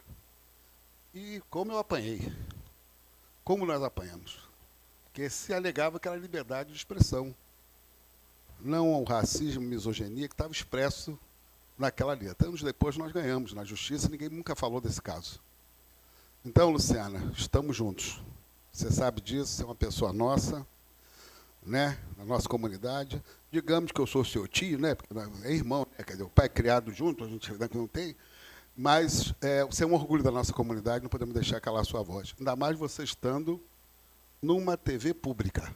E como eu apanhei? Como nós apanhamos? Porque se alegava que era liberdade de expressão. Não ao racismo, misoginia, que estava expresso naquela letra. Anos depois nós ganhamos na justiça, ninguém nunca falou desse caso. Então, Luciana, estamos juntos. Você sabe disso, você é uma pessoa nossa, né, na nossa comunidade. Digamos que eu sou seu tio, né, porque é irmão, né, quer dizer, o pai é criado junto, a gente não tem, mas você é um orgulho da nossa comunidade, não podemos deixar calar a sua voz. Ainda mais você estando numa TV pública.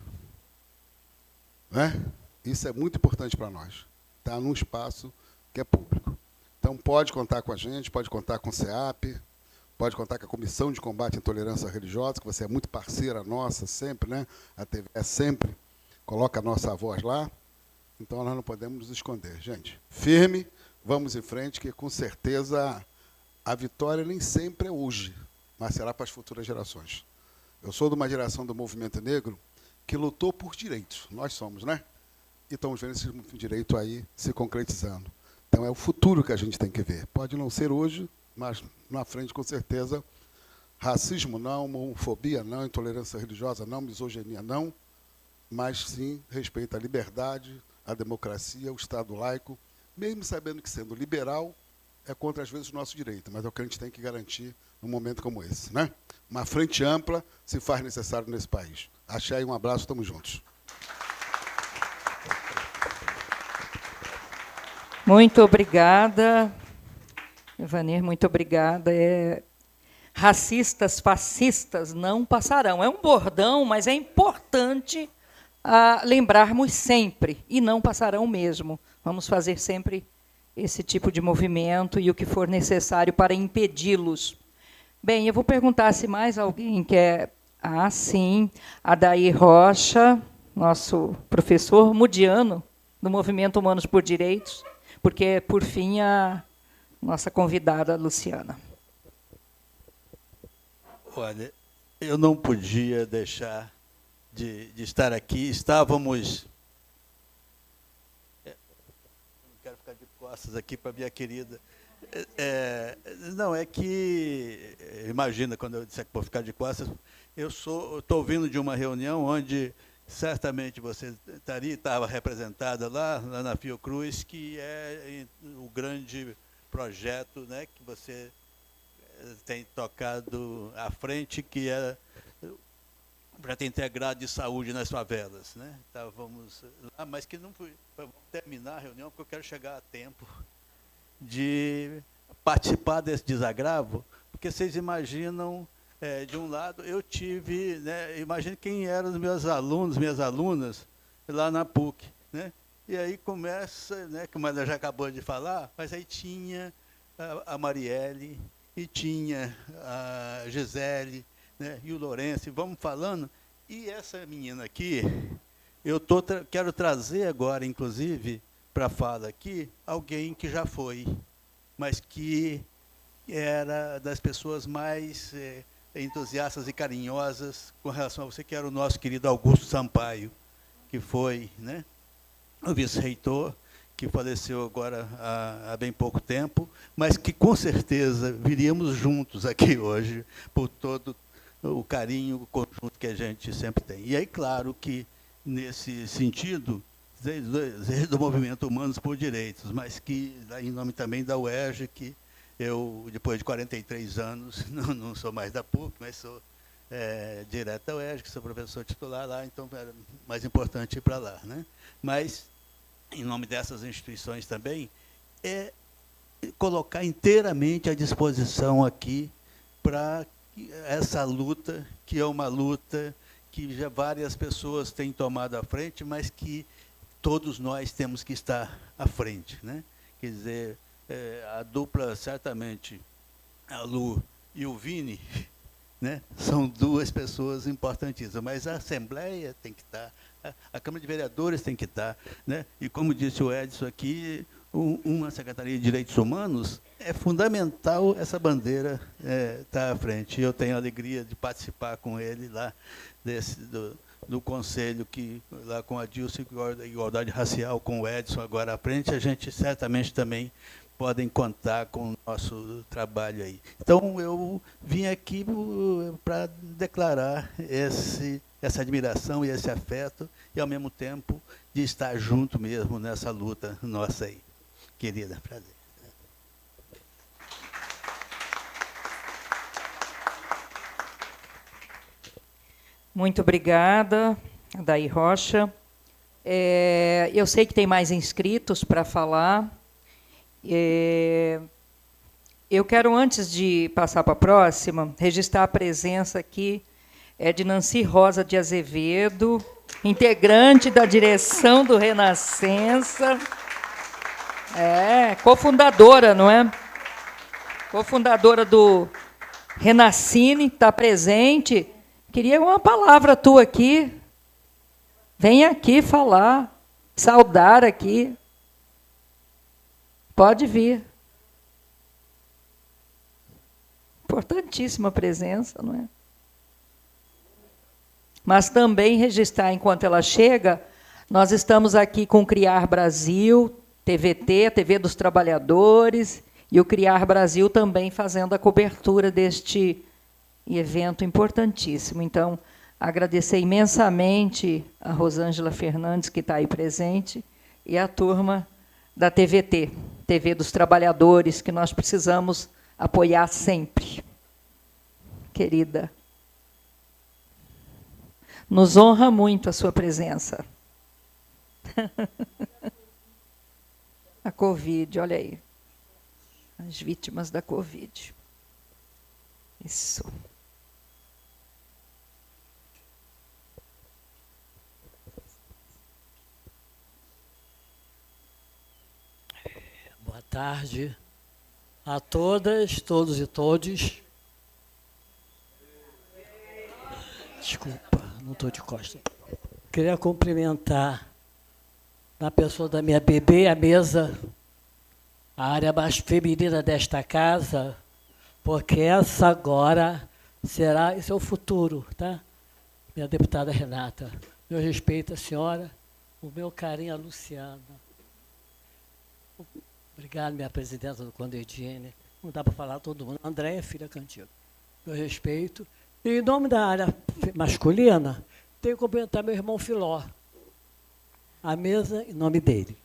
Né? Isso é muito importante para nós. Está num espaço que é público. Então, pode contar com a gente, pode contar com o CEAP, pode contar com a Comissão de Combate à Intolerância Religiosa, que você é muito parceira nossa sempre, né? A TV sempre coloca a nossa voz lá. Então, nós não podemos nos esconder. Gente, firme, vamos em frente, que com certeza a vitória nem sempre é hoje, mas será para as futuras gerações. Eu sou de uma geração do movimento negro que lutou por direitos. Nós somos, né? E estamos vendo esse direito aí se concretizando. Então, é o futuro que a gente tem que ver. Pode não ser hoje, mas na frente, com certeza, racismo não, homofobia não, intolerância religiosa não, misoginia não, mas sim respeito à liberdade, à democracia, ao Estado laico, mesmo sabendo que, sendo liberal, é contra, às vezes, o nosso direito, mas é o que a gente tem que garantir num momento como esse. Né? Uma frente ampla se faz necessário nesse país. Axé e um abraço, estamos juntos. Muito obrigada, Ivanir, muito obrigada. Racistas, fascistas não passarão. É um bordão, mas é importante lembrarmos sempre, e não passarão mesmo. Vamos fazer sempre esse tipo de movimento e o que for necessário para impedi-los. Bem, eu vou perguntar se mais alguém quer... Ah, sim, Adair Rocha, nosso professor mudiano do Movimento Humanos por Direitos, porque, por fim, a nossa convidada, Luciana. Olha, eu não podia deixar de estar aqui. Estávamos... Não quero ficar de costas aqui para a minha querida. Não, é que... Imagina, quando eu disser que vou ficar de costas, eu estou vindo de uma reunião onde certamente você estava representada lá na Fiocruz, que é o grande projeto, né, que você tem tocado à frente, que é o projeto integrado de saúde nas favelas, né? Estávamos lá, mas que não fui. Vamos terminar a reunião, porque eu quero chegar a tempo de participar desse desagravo, porque vocês imaginam, de um lado, eu tive, né, imagine quem eram os meus alunos, minhas alunas, lá na PUC, né? E aí começa, né, como ela já acabou de falar, mas aí tinha a Marielle, e tinha a Gisele, né, e o Lourenço, e vamos falando. E essa menina aqui, quero trazer agora, inclusive, para a fala aqui, alguém que já foi, mas que era das pessoas mais entusiastas e carinhosas com relação a você, que era o nosso querido Augusto Sampaio, que foi, né, o vice-reitor, que faleceu agora há bem pouco tempo, mas que, com certeza, viríamos juntos aqui hoje, por todo o carinho, o conjunto que a gente sempre tem. E aí, claro que, nesse sentido, desde o Movimento Humanos por Direitos, mas que, em nome também da UERJ, que eu, depois de 43 anos, não sou mais da PUC, mas sou direto da UERJ, que sou professor titular lá, então era mais importante ir para lá, né? Mas, em nome dessas instituições também, colocar inteiramente à disposição aqui para essa luta, que é uma luta que já várias pessoas têm tomado à frente, mas que todos nós temos que estar à frente, né? Quer dizer, a dupla, certamente, a Lu e o Vini, né, são duas pessoas importantíssimas, mas a Assembleia tem que estar, a Câmara de Vereadores tem que estar, né? E como disse o Edson aqui, uma Secretaria de Direitos Humanos, é fundamental essa bandeira estar à frente. Eu tenho a alegria de participar com ele lá do conselho, que lá com a Dilce, Igualdade Racial, com o Edson agora à frente, a gente certamente também podem contar com o nosso trabalho aí. Então, eu vim aqui para declarar essa admiração e esse afeto, e, ao mesmo tempo, de estar junto mesmo nessa luta nossa aí. Querida, prazer. Muito obrigada, Adair Rocha. Eu sei que tem mais inscritos para falar. Eu quero, antes de passar para a próxima, registrar a presença aqui de Nancy Rosa de Azevedo, integrante da direção do Renascença, cofundadora, não é? Cofundadora do Renascine, está presente. Queria uma palavra tua aqui. Vem aqui falar, saudar aqui. Pode vir. Importantíssima presença, não é? Mas também registrar, enquanto ela chega, nós estamos aqui com o Criar Brasil, TVT, a TV dos Trabalhadores, e o Criar Brasil também fazendo a cobertura deste evento importantíssimo. Então, agradecer imensamente a Rosângela Fernandes, que está aí presente, e a turma da TVT, TV dos Trabalhadores, que nós precisamos apoiar sempre. Querida, nos honra muito a sua presença. A Covid, olha aí. As vítimas da Covid. Isso. Boa tarde a todas, todos e todes. Desculpa, não estou de costas. Queria cumprimentar, na pessoa da minha bebê, a mesa, a área mais feminina desta casa, porque essa agora será, esse é o futuro, tá? Minha deputada Renata. Meu respeito à senhora, o meu carinho à Luciana. Obrigado, minha presidenta do Condedine. Não dá para falar todo mundo. Andréia, filha Cantigo. Meu respeito. E em nome da área masculina, tenho que cumprimentar meu irmão Filó. A mesa em nome dele.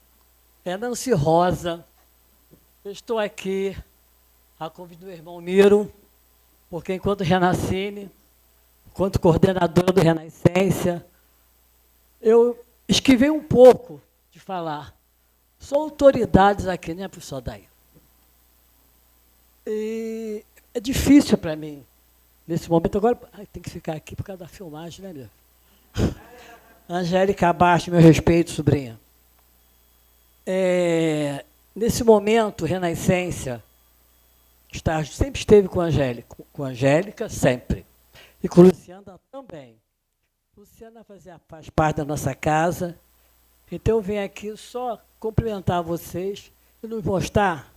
É Nancy Rosa. Eu estou aqui a convite do meu irmão Miro, porque enquanto Renascine, enquanto coordenadora do Renascência, eu esquivei um pouco de falar. São autoridades aqui, né, professor Daí? E é difícil para mim, nesse momento. Agora, tem que ficar aqui por causa da filmagem, né, meu? Angélica Abaixo, meu respeito, sobrinha. Nesse momento, Renascência sempre esteve com a Angélica, sempre. E com a Luciana também. Luciana faz parte da nossa casa. Então, eu venho aqui só cumprimentar vocês e nos mostrar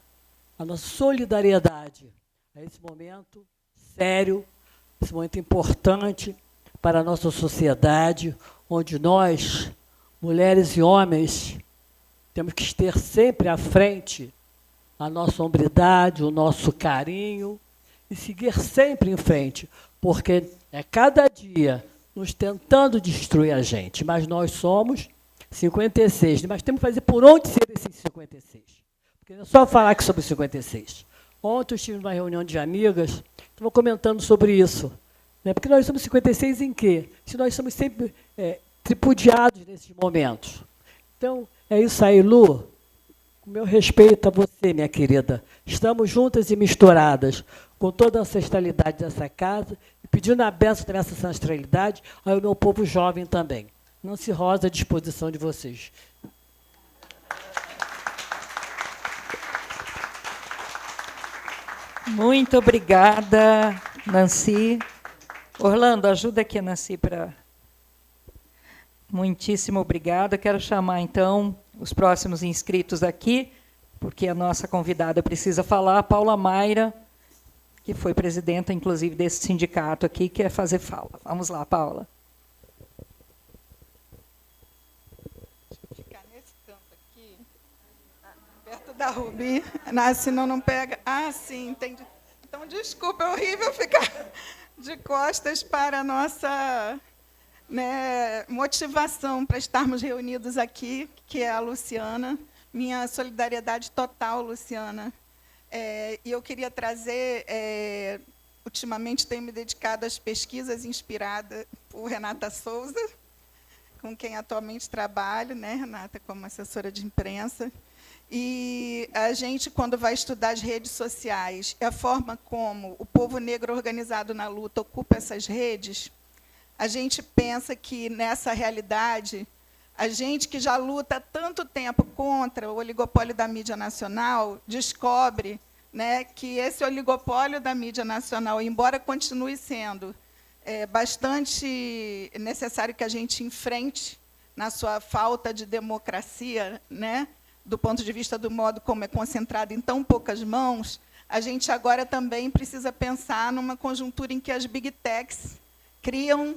a nossa solidariedade a esse momento sério, esse momento importante para a nossa sociedade, onde nós, mulheres e homens, temos que ter sempre à frente a nossa hombridade, o nosso carinho e seguir sempre em frente, porque é cada dia nos tentando destruir a gente, mas nós somos 56, mas temos que fazer por onde ser esses 56. Porque não é só falar que somos 56. Ontem eu estive numa reunião de amigas, estava comentando sobre isso. Né? Porque nós somos 56 em quê? Se nós somos sempre tripudiados nesses momentos. Então, é isso aí, Lu. Com meu respeito a você, minha querida. Estamos juntas e misturadas com toda a ancestralidade dessa casa e pedindo a bênção dessa ancestralidade ao meu povo jovem também. Nancy Rosa à disposição de vocês. Muito obrigada, Nancy. Orlando, ajuda aqui a Nancy para... Muitíssimo obrigada. Quero chamar, então, os próximos inscritos aqui, porque a nossa convidada precisa falar, a Paula Mayra, que foi presidenta, inclusive, desse sindicato aqui, quer fazer fala. Vamos lá, Paula. Da Rubi, senão não pega. Ah, sim, entendi. Então, desculpa, é horrível ficar de costas para a nossa motivação para estarmos reunidos aqui, que é a Luciana. Minha solidariedade total, Luciana. E eu queria trazer, ultimamente tenho me dedicado às pesquisas inspiradas por Renata Souza, com quem atualmente trabalho, né, Renata, como assessora de imprensa. E a gente, quando vai estudar as redes sociais, a forma como o povo negro organizado na luta ocupa essas redes, a gente pensa que, nessa realidade, a gente que já luta há tanto tempo contra o oligopólio da mídia nacional, descobre, né, que esse oligopólio da mídia nacional, embora continue sendo bastante necessário que a gente enfrente na sua falta de democracia, né, do ponto de vista do modo como é concentrado em tão poucas mãos, a gente agora também precisa pensar numa conjuntura em que as big techs criam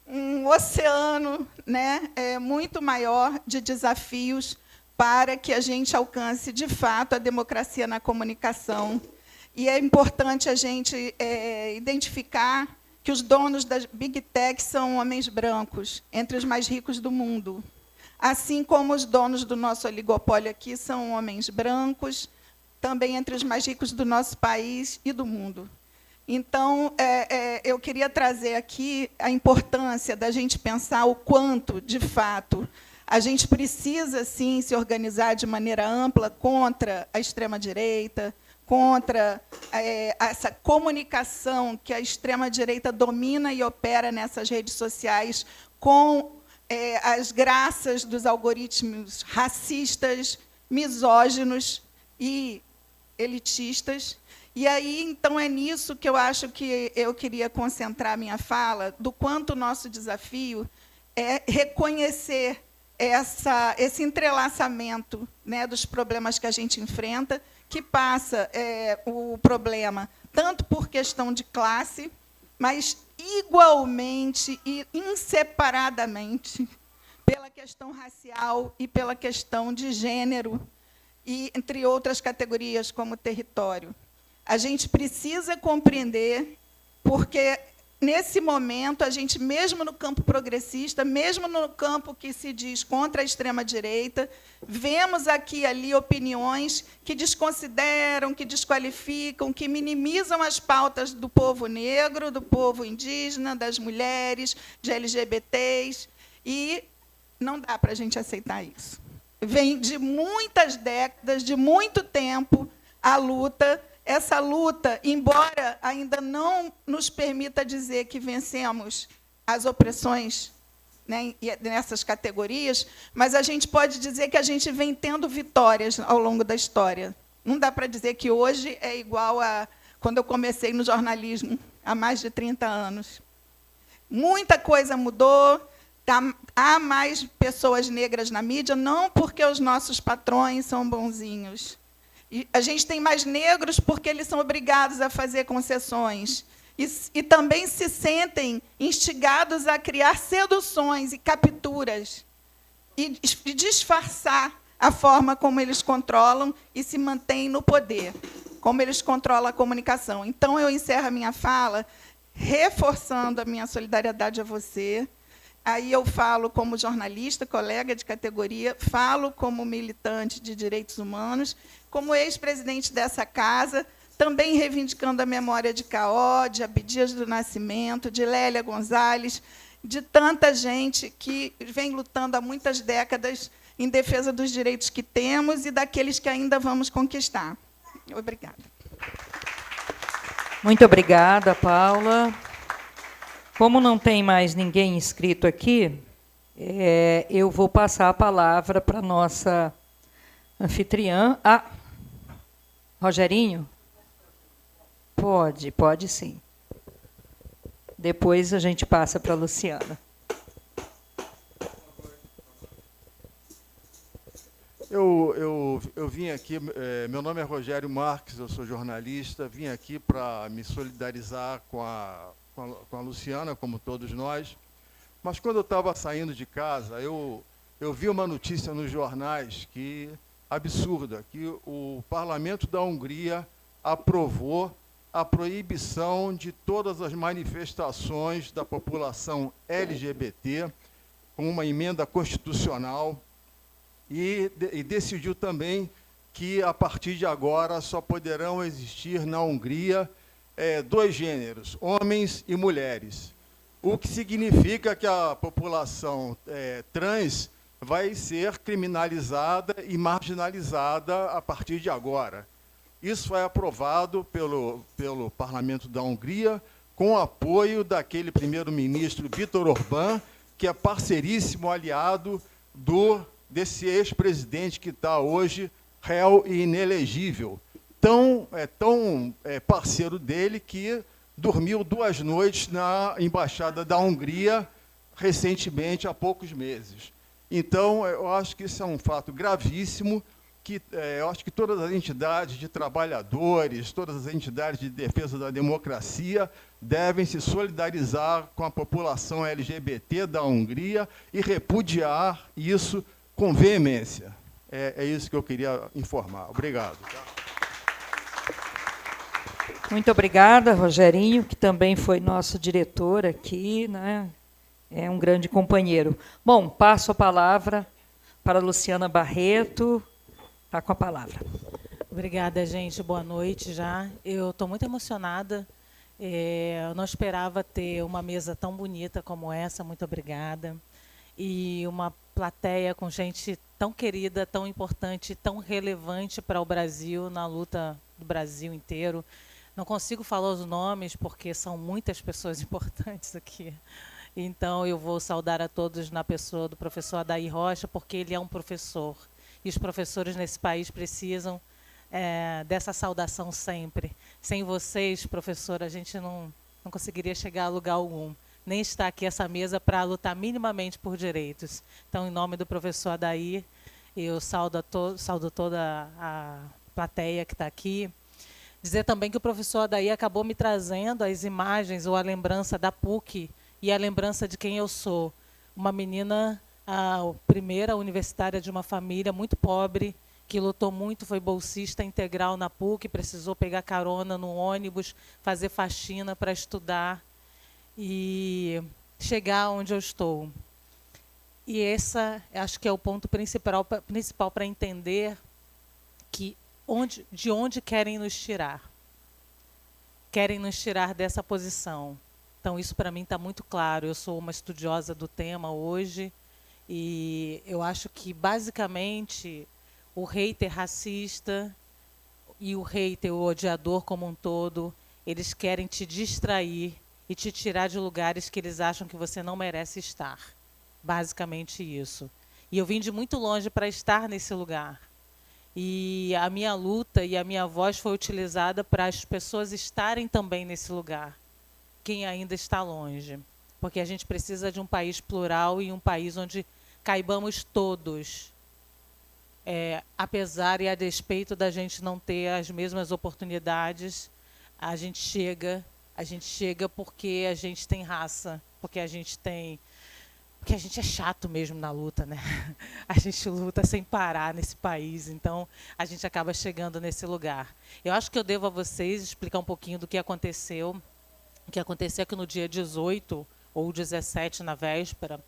um oceano, né, muito maior de desafios para que a gente alcance, de fato, a democracia na comunicação. E é importante a gente identificar que os donos das big techs são homens brancos, entre os mais ricos do mundo. Assim como os donos do nosso oligopólio aqui são homens brancos, também entre os mais ricos do nosso país e do mundo. Então, eu queria trazer aqui a importância da gente pensar o quanto, de fato, A gente precisa, sim, se organizar de maneira ampla contra a extrema-direita, contra essa comunicação que a extrema-direita domina e opera nessas redes sociais com as graças dos algoritmos racistas, misóginos e elitistas. E aí, então, é nisso que eu acho que eu queria concentrar minha fala, do quanto o nosso desafio é reconhecer esse entrelaçamento, né, dos problemas que a gente enfrenta, que passa o problema tanto por questão de classe, mas igualmente e inseparadamente pela questão racial e pela questão de gênero, e entre outras categorias, como território. A gente precisa compreender, porque, nesse momento, a gente, mesmo no campo progressista, mesmo no campo que se diz contra a extrema-direita, vemos aqui e ali opiniões que desconsideram, que desqualificam, que minimizam as pautas do povo negro, do povo indígena, das mulheres, de LGBTs, e não dá para a gente aceitar isso. Vem de muitas décadas, de muito tempo, a luta. Essa luta, embora ainda não nos permita dizer que vencemos as opressões, né, nessas categorias, mas a gente pode dizer que a gente vem tendo vitórias ao longo da história. Não dá para dizer que hoje é igual a quando eu comecei no jornalismo, há mais de 30 anos. Muita coisa mudou, há mais pessoas negras na mídia, não porque os nossos patrões são bonzinhos. E a gente tem mais negros porque eles são obrigados a fazer concessões. E também se sentem instigados a criar seduções e capturas e disfarçar a forma como eles controlam e se mantêm no poder, como eles controlam a comunicação. Então, eu encerro a minha fala reforçando a minha solidariedade a você. Aí eu falo como jornalista, colega de categoria, falo como militante de direitos humanos, como ex-presidente dessa casa, também reivindicando a memória de Caó, de Abdias do Nascimento, de Lélia Gonzalez, de tanta gente que vem lutando há muitas décadas em defesa dos direitos que temos e daqueles que ainda vamos conquistar. Obrigada. Muito obrigada, Paula. Como não tem mais ninguém inscrito aqui, eu vou passar a palavra para a nossa anfitriã. Rogerinho? Pode sim. Depois a gente passa para a Luciana. Eu vim aqui, meu nome é Rogério Marques, eu sou jornalista, vim aqui para me solidarizar com a Luciana, como todos nós, mas quando eu estava saindo de casa, eu vi uma notícia nos jornais absurda, que o Parlamento da Hungria aprovou a proibição de todas as manifestações da população LGBT, com uma emenda constitucional, e decidiu também que, a partir de agora, só poderão existir na Hungria dois gêneros, homens e mulheres, o que significa que a população trans vai ser criminalizada e marginalizada a partir de agora. Isso foi aprovado pelo Parlamento da Hungria, com o apoio daquele primeiro-ministro Viktor Orbán, que é parceiríssimo aliado desse ex-presidente que está hoje réu e inelegível. Tão parceiro dele que dormiu 2 noites na Embaixada da Hungria recentemente, há poucos meses. Então, eu acho que isso é um fato gravíssimo, que eu acho que todas as entidades de trabalhadores, todas as entidades de defesa da democracia devem se solidarizar com a população LGBT da Hungria e repudiar isso com veemência. É isso que eu queria informar. Obrigado. Muito obrigada, Rogerinho, que também foi nosso diretor aqui, né? É um grande companheiro. Bom, passo a palavra para a Luciana Barreto. Está com a palavra. Obrigada, gente. Boa noite já. Eu estou muito emocionada. Eu não esperava ter uma mesa tão bonita como essa. Muito obrigada. e uma plateia com gente tão querida, tão importante, tão relevante para o Brasil, na luta do Brasil inteiro. Não consigo falar os nomes, porque são muitas pessoas importantes aqui. Então, eu vou saudar a todos na pessoa do professor Adair Rocha, porque ele é um professor. E os professores nesse país precisam dessa saudação sempre. Sem vocês, professor, a gente não conseguiria chegar a lugar algum. Nem estar aqui essa mesa para lutar minimamente por direitos. Então, em nome do professor Adair, eu saudo toda a plateia que está aqui. Dizer também que o professor Adair acabou me trazendo as imagens ou a lembrança da PUC e a lembrança de quem eu sou. Uma menina, a primeira universitária de uma família muito pobre, que lutou muito, foi bolsista integral na PUC, precisou pegar carona no ônibus, fazer faxina para estudar e chegar onde eu estou. E esse, acho que é o ponto principal para entender que de onde querem nos tirar. Querem nos tirar dessa posição. Então, isso para mim está muito claro. Eu sou uma estudiosa do tema hoje e eu acho que, basicamente, o hater racista e o hater, o odiador como um todo, eles querem te distrair e te tirar de lugares que eles acham que você não merece estar. Basicamente isso. E eu vim de muito longe para estar nesse lugar. E a minha luta e a minha voz foi utilizada para as pessoas estarem também nesse lugar. Quem ainda está longe. Porque a gente precisa de um país plural e um país onde caibamos todos. Apesar e a despeito da gente não ter as mesmas oportunidades, a gente chega porque a gente tem raça, porque a gente é chato mesmo na luta, né? A gente luta sem parar nesse país, então a gente acaba chegando nesse lugar. Eu acho que eu devo a vocês explicar um pouquinho do que aconteceu. O que aconteceu é que no dia 18 ou 17, na véspera,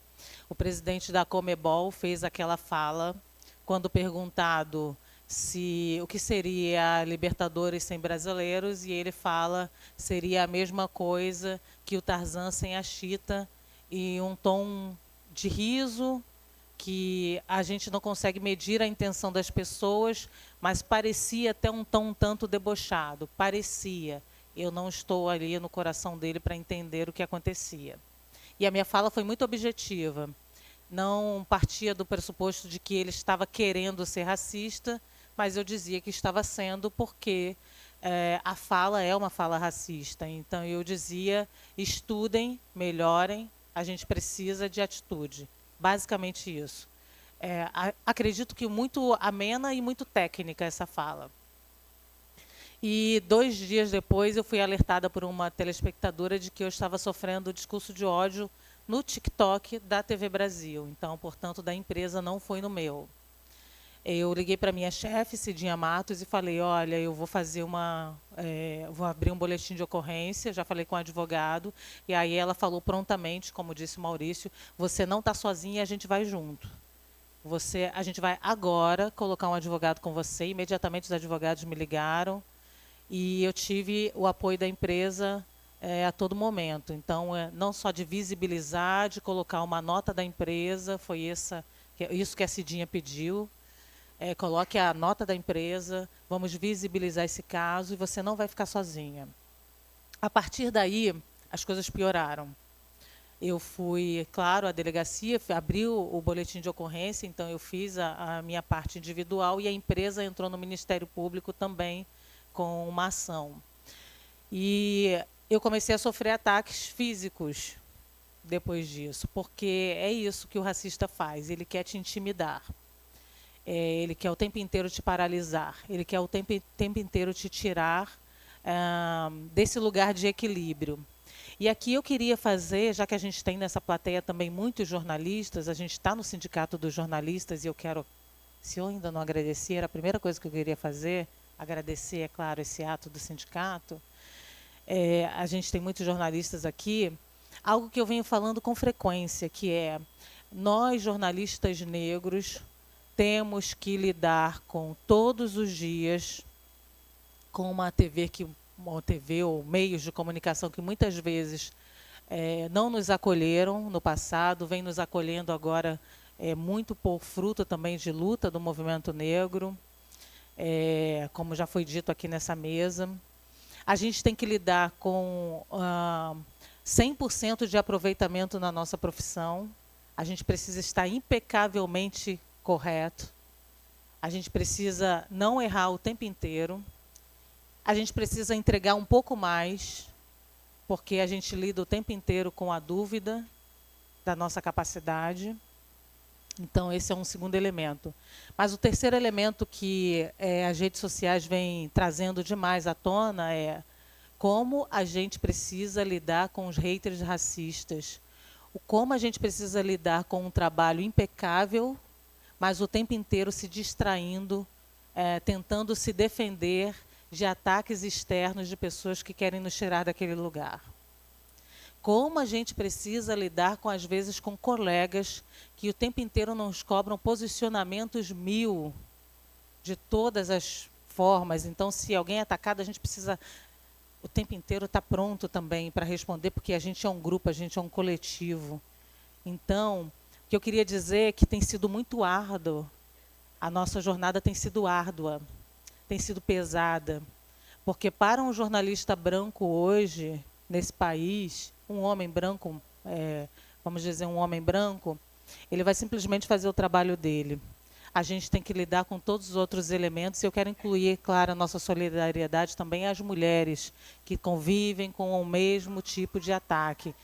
o presidente da Comebol fez aquela fala quando perguntado o que seria a Libertadores sem brasileiros, e ele fala seria a mesma coisa que o Tarzan sem a Chita, e um tom de riso, que a gente não consegue medir a intenção das pessoas, mas parecia até um tom um tanto debochado, parecia. Eu não estou ali no coração dele para entender o que acontecia. E a minha fala foi muito objetiva. Não partia do pressuposto de que ele estava querendo ser racista, mas eu dizia que estava sendo porque a fala é uma fala racista. Então, eu dizia, estudem, melhorem, a gente precisa de atitude. Basicamente isso. Acredito que muito amena e muito técnica essa fala. E 2 dias depois eu fui alertada por uma telespectadora de que eu estava sofrendo discurso de ódio no TikTok da TV Brasil. Então, portanto, da empresa, não foi no meu. Eu liguei para minha chefe, Cidinha Matos, e falei, olha, eu vou fazer vou abrir um boletim de ocorrência, já falei com o advogado, e aí ela falou prontamente, como disse o Maurício, você não está sozinha, a gente vai junto. A gente vai agora colocar um advogado com você. Imediatamente os advogados me ligaram, e eu tive o apoio da empresa a todo momento. Então, não só de visibilizar, de colocar uma nota da empresa, foi isso que a Cidinha pediu. Coloque a nota da empresa, vamos visibilizar esse caso e você não vai ficar sozinha. A partir daí, as coisas pioraram. Eu fui, claro, à delegacia, abriu o boletim de ocorrência, então eu fiz a minha parte individual e a empresa entrou no Ministério Público também com uma ação. E eu comecei a sofrer ataques físicos depois disso, porque é isso que o racista faz, ele quer te intimidar. Ele quer o tempo inteiro te paralisar, ele quer o tempo inteiro te tirar desse lugar de equilíbrio. E aqui eu queria fazer, já que a gente tem nessa plateia também muitos jornalistas, a gente está no Sindicato dos Jornalistas, e eu quero, se eu ainda não agradeci, era a primeira coisa que eu queria fazer, agradecer, é claro, esse ato do sindicato. A gente tem muitos jornalistas aqui, algo que eu venho falando com frequência, que é, nós jornalistas negros temos que lidar com todos os dias com uma TV ou meios de comunicação que muitas vezes não nos acolheram no passado, vem nos acolhendo agora, muito por fruto também de luta do movimento negro, como já foi dito aqui nessa mesa. A gente tem que lidar com 100% de aproveitamento na nossa profissão. A gente precisa estar impecavelmente correto. A gente precisa não errar o tempo inteiro. A gente precisa entregar um pouco mais, porque a gente lida o tempo inteiro com a dúvida da nossa capacidade. Então, esse é um segundo elemento. Mas o terceiro elemento que as redes sociais vêm trazendo demais à tona é como a gente precisa lidar com os haters racistas, como a gente precisa lidar com um trabalho impecável, mas o tempo inteiro se distraindo, tentando se defender de ataques externos de pessoas que querem nos tirar daquele lugar. Como a gente precisa lidar, às vezes, com colegas que o tempo inteiro nos cobram posicionamentos 1000 de todas as formas. Então, se alguém é atacado, a gente precisa o tempo inteiro estar pronto também para responder, porque a gente é um grupo, a gente é um coletivo. Então, o que eu queria dizer é que tem sido muito árduo, a nossa jornada tem sido árdua, tem sido pesada, porque para um jornalista branco hoje, nesse país, um homem branco, vamos dizer, um homem branco, ele vai simplesmente fazer o trabalho dele. A gente tem que lidar com todos os outros elementos, e eu quero incluir, claro, a nossa solidariedade também às mulheres que convivem com o mesmo tipo de ataque.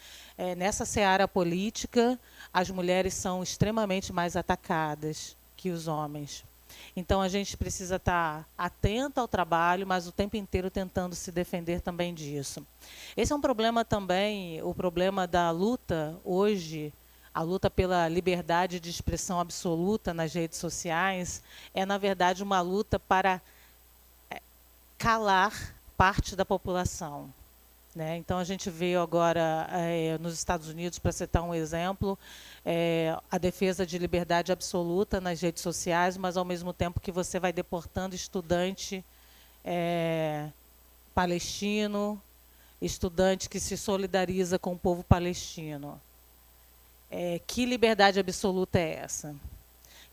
Nessa seara política, as mulheres são extremamente mais atacadas que os homens. Então, a gente precisa estar atento ao trabalho, mas o tempo inteiro tentando se defender também disso. Esse é um problema também, o problema da luta hoje, a luta pela liberdade de expressão absoluta nas redes sociais, é, na verdade, uma luta para calar parte da população. Né? Então, a gente vê agora, nos Estados Unidos, para citar um exemplo, a defesa de liberdade absoluta nas redes sociais, mas, ao mesmo tempo que você vai deportando estudante palestino, estudante que se solidariza com o povo palestino. Que liberdade absoluta é essa?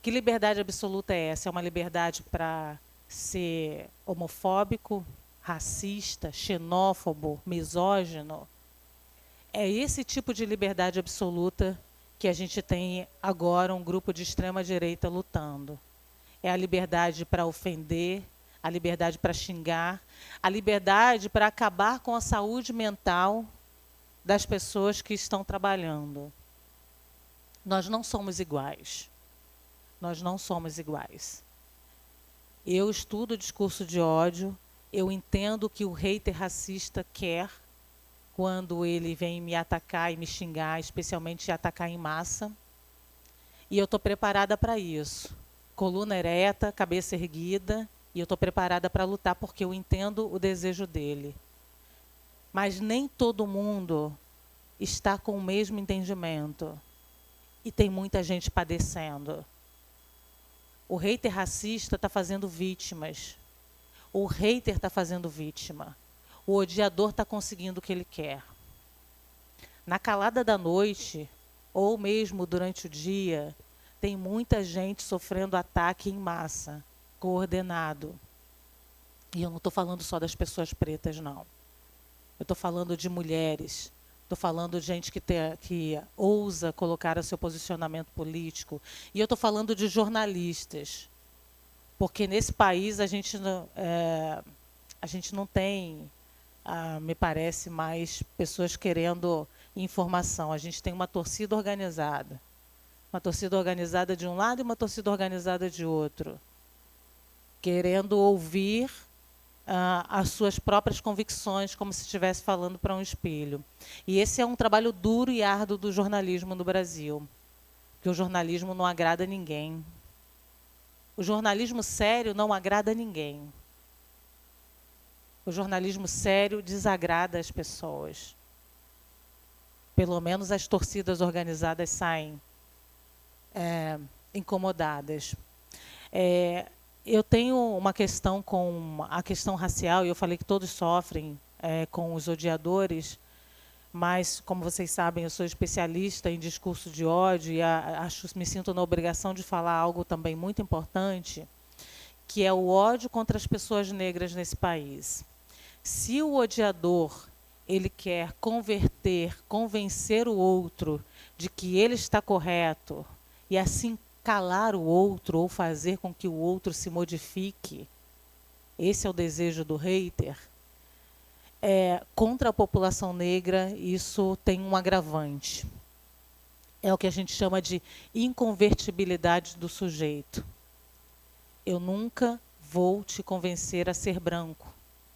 Que liberdade absoluta é essa? É uma liberdade para ser homofóbico, racista, xenófobo, misógino? É esse tipo de liberdade absoluta que a gente tem agora um grupo de extrema-direita lutando. É a liberdade para ofender, a liberdade para xingar, a liberdade para acabar com a saúde mental das pessoas que estão trabalhando. Nós não somos iguais. Nós não somos iguais. Eu estudo discurso de ódio, eu entendo o que o hater racista quer quando ele vem me atacar e me xingar, especialmente atacar em massa. E eu estou preparada para isso. Coluna ereta, cabeça erguida, e eu estou preparada para lutar porque eu entendo o desejo dele. Mas nem todo mundo está com o mesmo entendimento. E tem muita gente padecendo. O hater racista está fazendo vítimas. O hater está fazendo vítima. O odiador está conseguindo o que ele quer. Na calada da noite, ou mesmo durante o dia, tem muita gente sofrendo ataque em massa, coordenado. E eu não estou falando só das pessoas pretas, não. Eu estou falando de mulheres. Estou falando de gente que ousa colocar o seu posicionamento político. E eu estou falando de jornalistas. Porque nesse país a gente não tem, me parece, mais pessoas querendo informação. A gente tem uma torcida organizada. Uma torcida organizada de um lado e uma torcida organizada de outro. Querendo ouvir as suas próprias convicções, como se estivesse falando para um espelho. E esse é um trabalho duro e árduo do jornalismo no Brasil, porque o jornalismo não agrada ninguém. O jornalismo sério não agrada ninguém. O jornalismo sério desagrada as pessoas. Pelo menos as torcidas organizadas saem incomodadas. Eu tenho uma questão com a questão racial, e eu falei que todos sofrem com os odiadores, mas, como vocês sabem, eu sou especialista em discurso de ódio e me sinto na obrigação de falar algo também muito importante, que é o ódio contra as pessoas negras nesse país. Se o odiador ele quer convencer o outro de que ele está correto e assim calar o outro ou fazer com que o outro se modifique, esse é o desejo do hater, contra a população negra, isso tem um agravante. É o que a gente chama de inconvertibilidade do sujeito. Eu nunca vou te convencer a ser branco.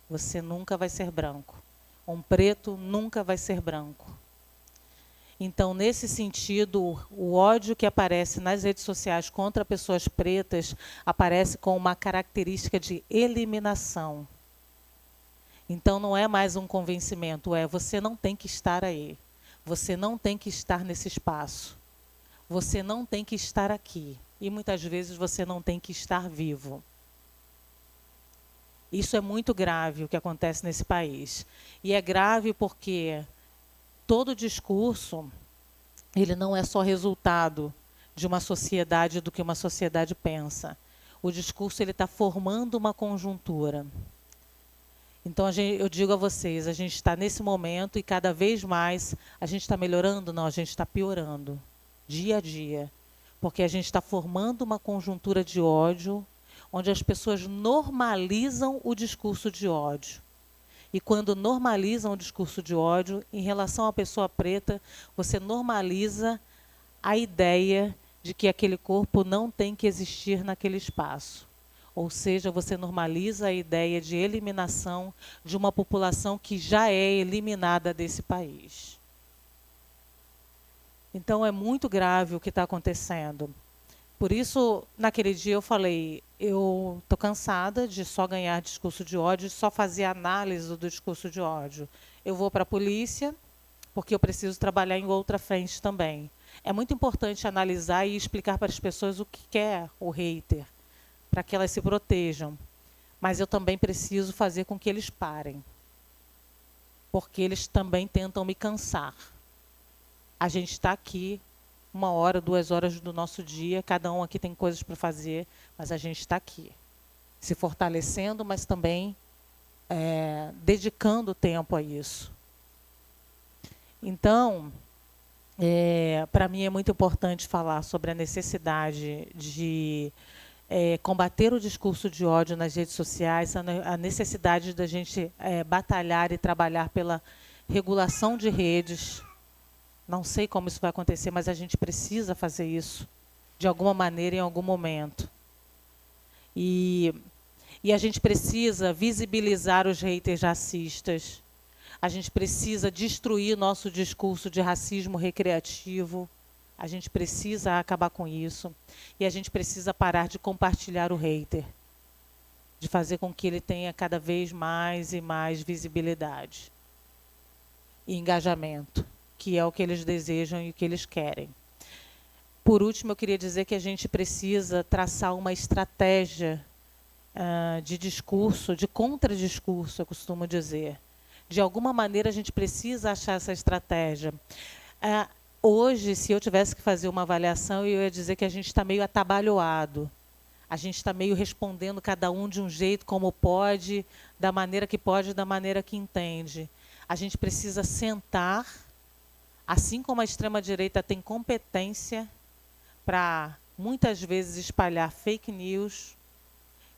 Você nunca vai ser branco. Um preto nunca vai ser branco. Então, nesse sentido, o ódio que aparece nas redes sociais contra pessoas pretas aparece com uma característica de eliminação. Então, não é mais um convencimento, você não tem que estar aí. Você não tem que estar nesse espaço. Você não tem que estar aqui. E, muitas vezes, você não tem que estar vivo. Isso é muito grave, o que acontece nesse país. E é grave porque todo discurso, ele não é só resultado de uma sociedade, do que uma sociedade pensa. O discurso ele está formando uma conjuntura. Então, eu digo a vocês, a gente está nesse momento e cada vez mais a gente está melhorando? Não, a gente está piorando, dia a dia. Porque a gente está formando uma conjuntura de ódio, onde as pessoas normalizam o discurso de ódio. E quando normalizam o discurso de ódio, em relação à pessoa preta, você normaliza a ideia de que aquele corpo não tem que existir naquele espaço. Ou seja, você normaliza a ideia de eliminação de uma população que já é eliminada desse país. Então, é muito grave o que está acontecendo. Por isso, naquele dia eu falei, eu estou cansada de só ganhar discurso de ódio, de só fazer análise do discurso de ódio. Eu vou para a polícia, porque eu preciso trabalhar em outra frente também. É muito importante analisar e explicar para as pessoas o que quer o hater, para que elas se protejam. Mas eu também preciso fazer com que eles parem, porque eles também tentam me cansar. A gente está aqui 1 hora, 2 horas do nosso dia, cada um aqui tem coisas para fazer, mas a gente está aqui, se fortalecendo, mas também dedicando tempo a isso. Então, para mim é muito importante falar sobre a necessidade de combater o discurso de ódio nas redes sociais, a necessidade da gente batalhar e trabalhar pela regulação de redes. Não sei como isso vai acontecer, mas a gente precisa fazer isso, de alguma maneira, em algum momento. E a gente precisa visibilizar os haters racistas. A gente precisa destruir nosso discurso de racismo recreativo. A gente precisa acabar com isso. E a gente precisa parar de compartilhar o hater, de fazer com que ele tenha cada vez mais e mais visibilidade e engajamento, que é o que eles desejam e o que eles querem. Por último, eu queria dizer que a gente precisa traçar uma estratégia de discurso, de contradiscurso, eu costumo dizer. De alguma maneira, a gente precisa achar essa estratégia. Hoje, se eu tivesse que fazer uma avaliação, eu ia dizer que a gente está meio atabalhoado. A gente está meio respondendo cada um de um jeito, como pode, da maneira que pode, da maneira que entende. A gente precisa sentar, assim como a extrema-direita tem competência para, muitas vezes, espalhar fake news,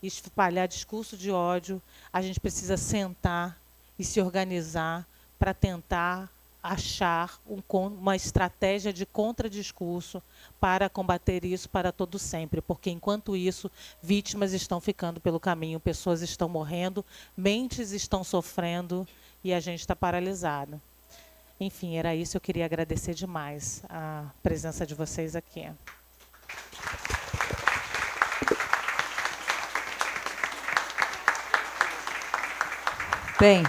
espalhar discurso de ódio, a gente precisa sentar e se organizar para tentar achar uma estratégia de contradiscurso para combater isso para todo sempre, porque, enquanto isso, vítimas estão ficando pelo caminho, pessoas estão morrendo, mentes estão sofrendo e a gente está paralisado. Enfim, era isso. Eu queria agradecer demais a presença de vocês aqui. Bem,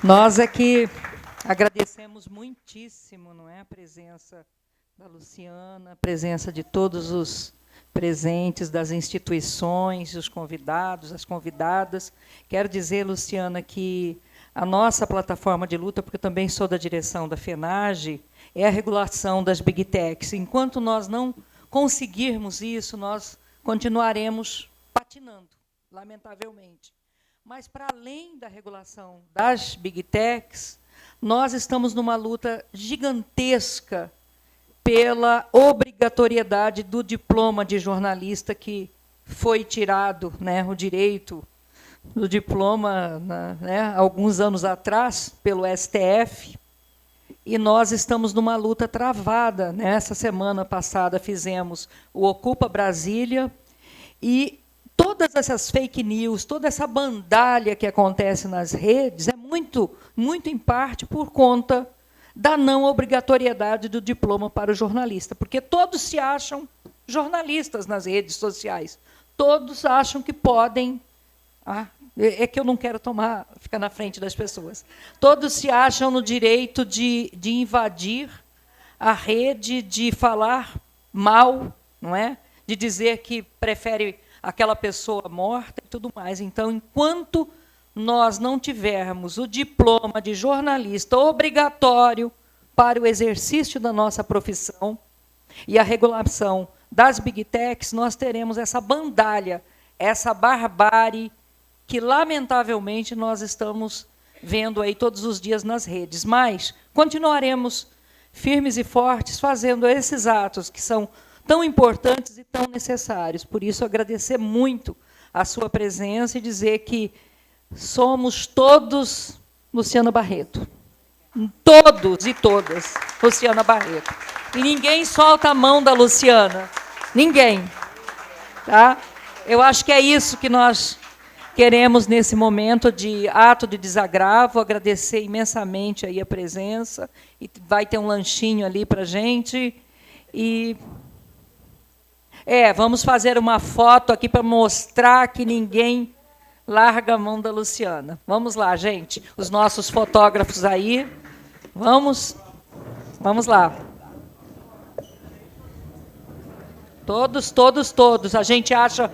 nós aqui agradecemos muitíssimo, não é, a presença da Luciana, a presença de todos os presentes, das instituições, os convidados, as convidadas. Quero dizer, Luciana, que a nossa plataforma de luta, porque eu também sou da direção da FENAGE, é a regulação das Big Techs. Enquanto nós não conseguirmos isso, nós continuaremos patinando, lamentavelmente. Mas, para além da regulação das Big Techs, nós estamos numa luta gigantesca pela obrigatoriedade do diploma de jornalista, que foi tirado, né, o direito do diploma, né, alguns anos atrás, pelo STF, e nós estamos numa luta travada. Nessa semana passada fizemos o Ocupa Brasília, e todas essas fake news, toda essa bandalha que acontece nas redes é muito em parte por conta da não obrigatoriedade do diploma para o jornalista, porque todos se acham jornalistas nas redes sociais, todos acham que podem... é que eu não quero ficar na frente das pessoas. Todos se acham no direito de invadir a rede, de falar mal, não é? De dizer que prefere aquela pessoa morta e tudo mais. Então, enquanto nós não tivermos o diploma de jornalista obrigatório para o exercício da nossa profissão e a regulação das Big Techs, nós teremos essa bandalha, essa barbárie que, lamentavelmente, nós estamos vendo aí todos os dias nas redes. Mas continuaremos firmes e fortes fazendo esses atos que são tão importantes e tão necessários. Por isso, agradecer muito a sua presença e dizer que somos todos Luciana Barreto. Todos e todas Luciana Barreto. E ninguém solta a mão da Luciana. Ninguém. Tá? Eu acho que é isso que nós queremos nesse momento de ato de desagravo. Agradecer imensamente aí a presença. E vai ter um lanchinho ali para a gente. E vamos fazer uma foto aqui para mostrar que ninguém larga a mão da Luciana. Vamos lá, gente. Os nossos fotógrafos aí. Vamos lá. Todos. A gente acha